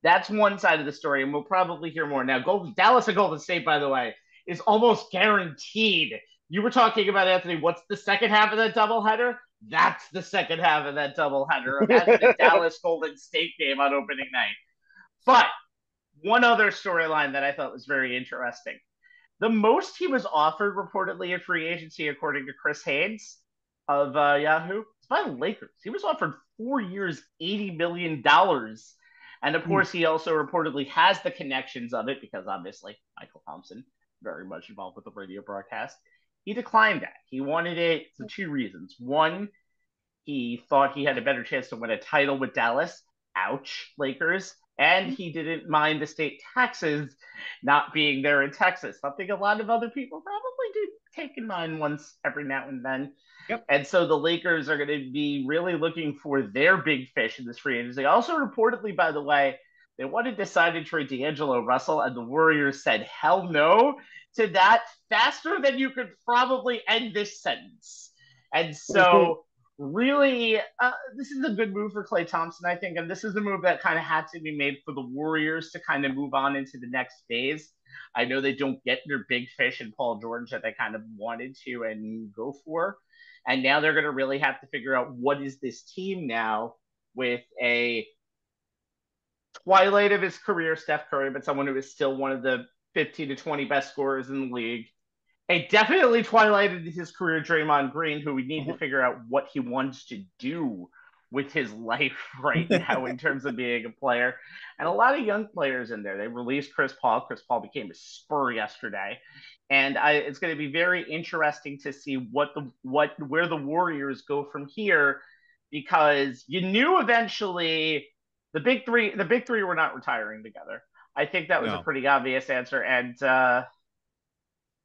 That's one side of the story, and we'll probably hear more. Now, Dallas and Golden State, by the way, is almost guaranteed. You were talking about, Anthony, what's the second half of that doubleheader? That's the second half of that doubleheader. That's the Dallas Golden State game on opening night. But one other storyline that I thought was very interesting. The most he was offered reportedly in free agency, according to Chris Haynes of Yahoo, it's by the Lakers. He was offered 4 years, $80 million. And of course, he also reportedly has the connections of it because obviously Michael Thompson, very much involved with the radio broadcast. He declined that. He wanted it for two reasons. One, he thought he had a better chance to win a title with Dallas. Ouch, Lakers. And he didn't mind the state taxes not being there in Texas, something a lot of other people probably do take in mind once every now and then. Yep. And so the Lakers are going to be really looking for their big fish in this free agency. Also, reportedly, by the way, they wanted to decide to trade D'Angelo Russell, and the Warriors said hell no to that faster than you could probably end this sentence. And so, really, this is a good move for Klay Thompson, I think. And this is a move that kind of had to be made for the Warriors to kind of move on into the next phase. I know they don't get their big fish in Paul George that they kind of wanted to and go for. And now they're going to really have to figure out what is this team now with a twilight of his career, Steph Curry, but someone who is still one of the 15 to 20 best scorers in the league. A definitely twilight of his career, Draymond Green, who we need to figure out what he wants to do with his life right now in terms of being a player. And a lot of young players in there. They released Chris Paul. Chris Paul became a Spur yesterday. And it's going to be very interesting to see where the Warriors go from here, because you knew eventually the big three were not retiring together. I think that was a pretty obvious answer. And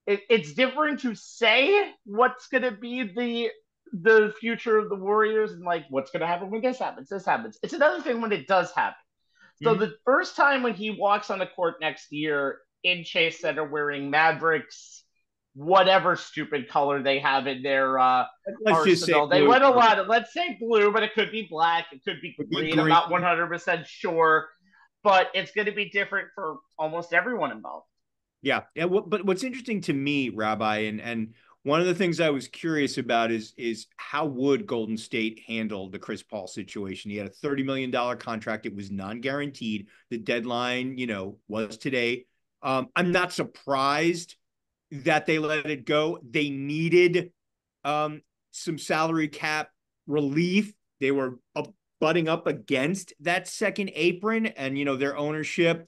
it's different to say what's going to be the future of the Warriors and like what's going to happen when this happens. It's another thing when it does happen. So the first time when he walks on the court next year in Chase Center wearing Mavericks, whatever stupid color they have in their arsenal, they went a lot of, let's say blue, but it could be black, it could be green. I'm not 100% sure, but it's going to be different for almost everyone involved. Yeah. But what's interesting to me, Rabbi, and one of the things I was curious about is how would Golden State handle the Chris Paul situation? He had a $30 million contract. It was non-guaranteed. The deadline, was today. I'm not surprised that they let it go. They needed some salary cap relief. They were butting up against that second apron, and, their ownership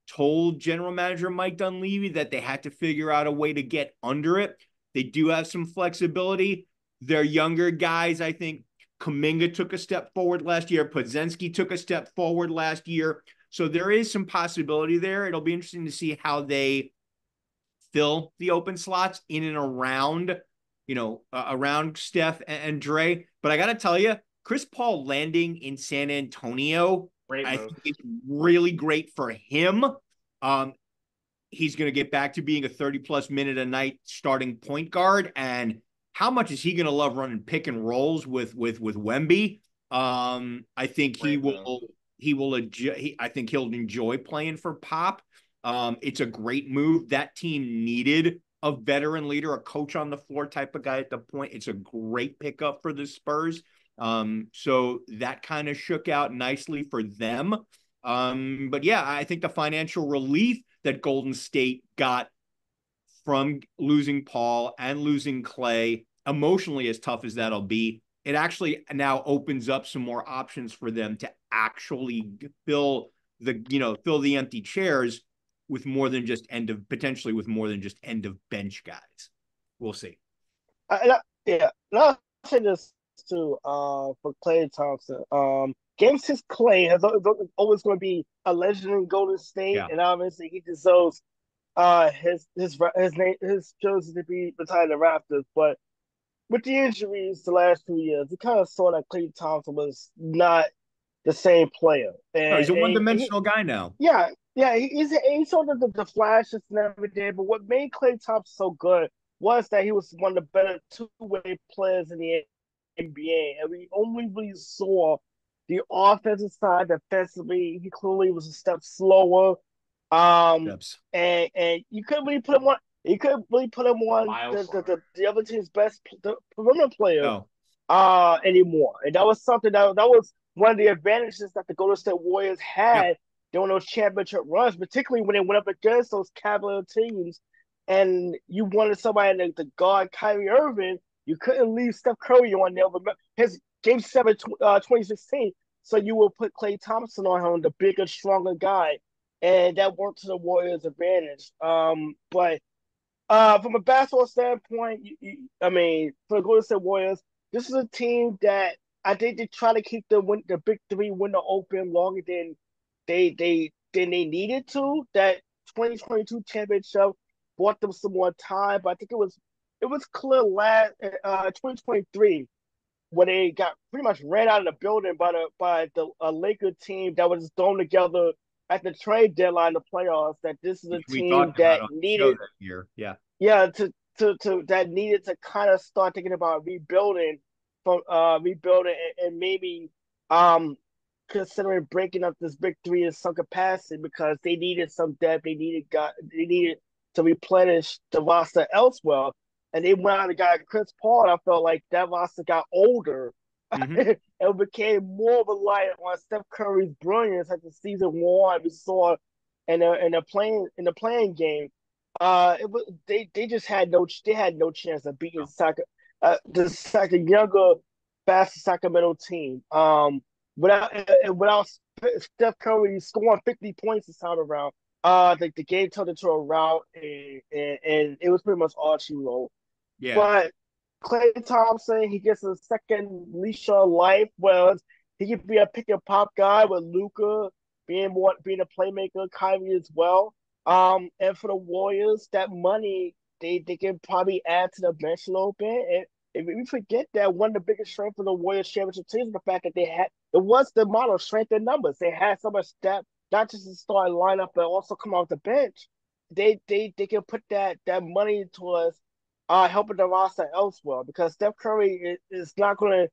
told general manager Mike Dunleavy that they had to figure out a way to get under it. They do have some flexibility. They're younger guys. I think Kuminga took a step forward last year. Podziemski took a step forward last year. So there is some possibility there. It'll be interesting to see how they fill the open slots in and around, around Steph and Dre. But I got to tell you, Chris Paul landing in San Antonio, I think it's really great for him. He's going to get back to being a 30-plus minute a night starting point guard. And how much is he going to love running pick and rolls with Wemby? I think I think he'll enjoy playing for Pop. It's a great move. That team needed a veteran leader, a coach on the floor type of guy at the point. It's a great pickup for the Spurs. So that kind of shook out nicely for them. But yeah, I think the financial relief that Golden State got from losing Paul and losing Klay, emotionally as tough as that'll be, it actually now opens up some more options for them to actually fill the empty chairs with more than just end of bench guys. We'll see. Yeah. I'll say this too, for Klay Thompson. Game 6 Klay is always going to be a legend in Golden State, and obviously he deserves his jersey to be retired in the Raptors. But with the injuries the last 2 years, we kind of saw that Klay Thompson was not the same player. And he's a one-dimensional guy now. Yeah, he's sort of the flashes and everything. But what made Klay Thompson so good was that he was one of the better two-way players in the NBA, and we only really saw the offensive side. Defensively, he clearly was a step slower. And you couldn't really put him on. You couldn't really put him on the other team's best perimeter player anymore. And that was something that was one of the advantages that the Golden State Warriors had during those championship runs, particularly when they went up against those Kaplan teams, and you wanted somebody to guard Kyrie Irving. You couldn't leave Steph Curry on there. His Game 7, 2016, so you will put Klay Thompson on him, the bigger, stronger guy, and that worked to the Warriors' advantage. But from a basketball standpoint, for the Golden State Warriors, this is a team that I think they try to keep the big three window open longer than they needed to. That 2022 championship bought them some more time, but I think it was clear last 2023 when they got pretty much ran out of the building by the Laker team that was thrown together at the trade deadline, the playoffs. That this is a which we team talked about that on the show needed, that year. Yeah. yeah, to that needed to kind of start thinking about rebuilding and maybe um considering breaking up this big three in some capacity because they needed some depth. They needed to replenish the roster elsewhere. And they went out and got Chris Paul. And I felt like that roster got older Mm-hmm. and became more reliant on Steph Curry's brilliance as the season wore on. We saw in the playing game. They just had no chance of beating the younger, faster Sacramento team. Without Steph Curry scoring 50 points this time around, the game turned into a rout, and it was pretty much all she wrote. Yeah. But Clay Thompson, he gets a second leash on life. Well, he could be a pick and pop guy with Luca being a playmaker, Kyrie as well. And for the Warriors, that money they can probably add to the bench a little bit. And if we forget that one of the biggest strengths of the Warriors championship team is the fact that it was the model of strength in numbers. They had so much depth, not just to start lineup, but also come off the bench. They can put that money towards helping the roster elsewhere because Steph Curry is not going to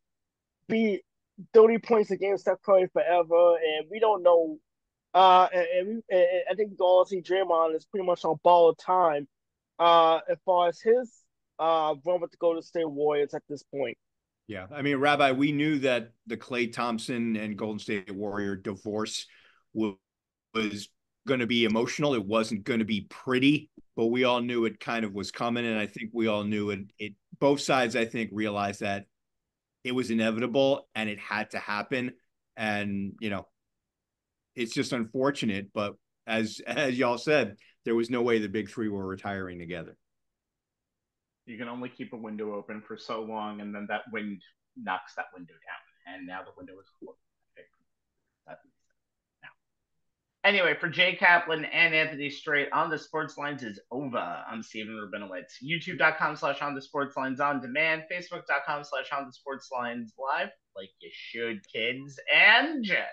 be 30 points a game Steph Curry forever, and we don't know. And I think we all see Draymond is pretty much on borrowed time as far as his run with the Golden State Warriors at this point. Yeah. I mean, Rabbi, we knew that the Klay Thompson and Golden State Warrior divorce was going to be emotional. It wasn't going to be pretty, but we all knew it kind of was coming. And I think we all knew it both sides, I think, realized that it was inevitable and it had to happen. And, it's just unfortunate, but as y'all said, there was no way the big three were retiring together. You can only keep a window open for so long, and then that wind knocks that window down. And now the window is closed. Anyway, for Jay Kaplan and Anthony Strait, On the Sports Lines is over. I'm Stephen Rabinowitz. YouTube.com/On the Sports Lines on demand. Facebook.com/On the Sports Lines live. Like you should, kids. And Jay.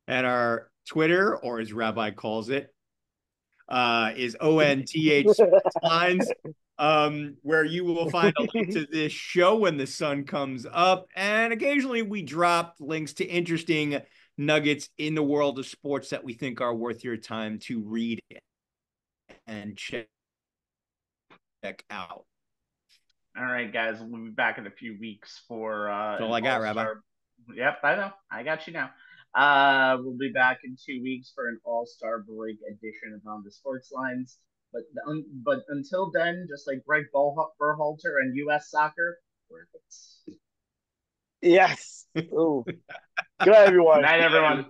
And our Twitter, or as Rabbi calls it, is ONTH Sports Lines, where you will find a link to this show when the sun comes up. And occasionally we drop links to interesting nuggets in the world of sports that we think are worth your time to read and check out. All right, guys, we'll be back in a few weeks for That's all I got, Rabbi. Yep, I know. I got you now. We'll be back in 2 weeks for an all-star break edition of On the Sports Lines. But until then, just like Greg Berhalter and U.S. Soccer, worth it. Yes. Ooh. Good night, everyone. Good night, everyone.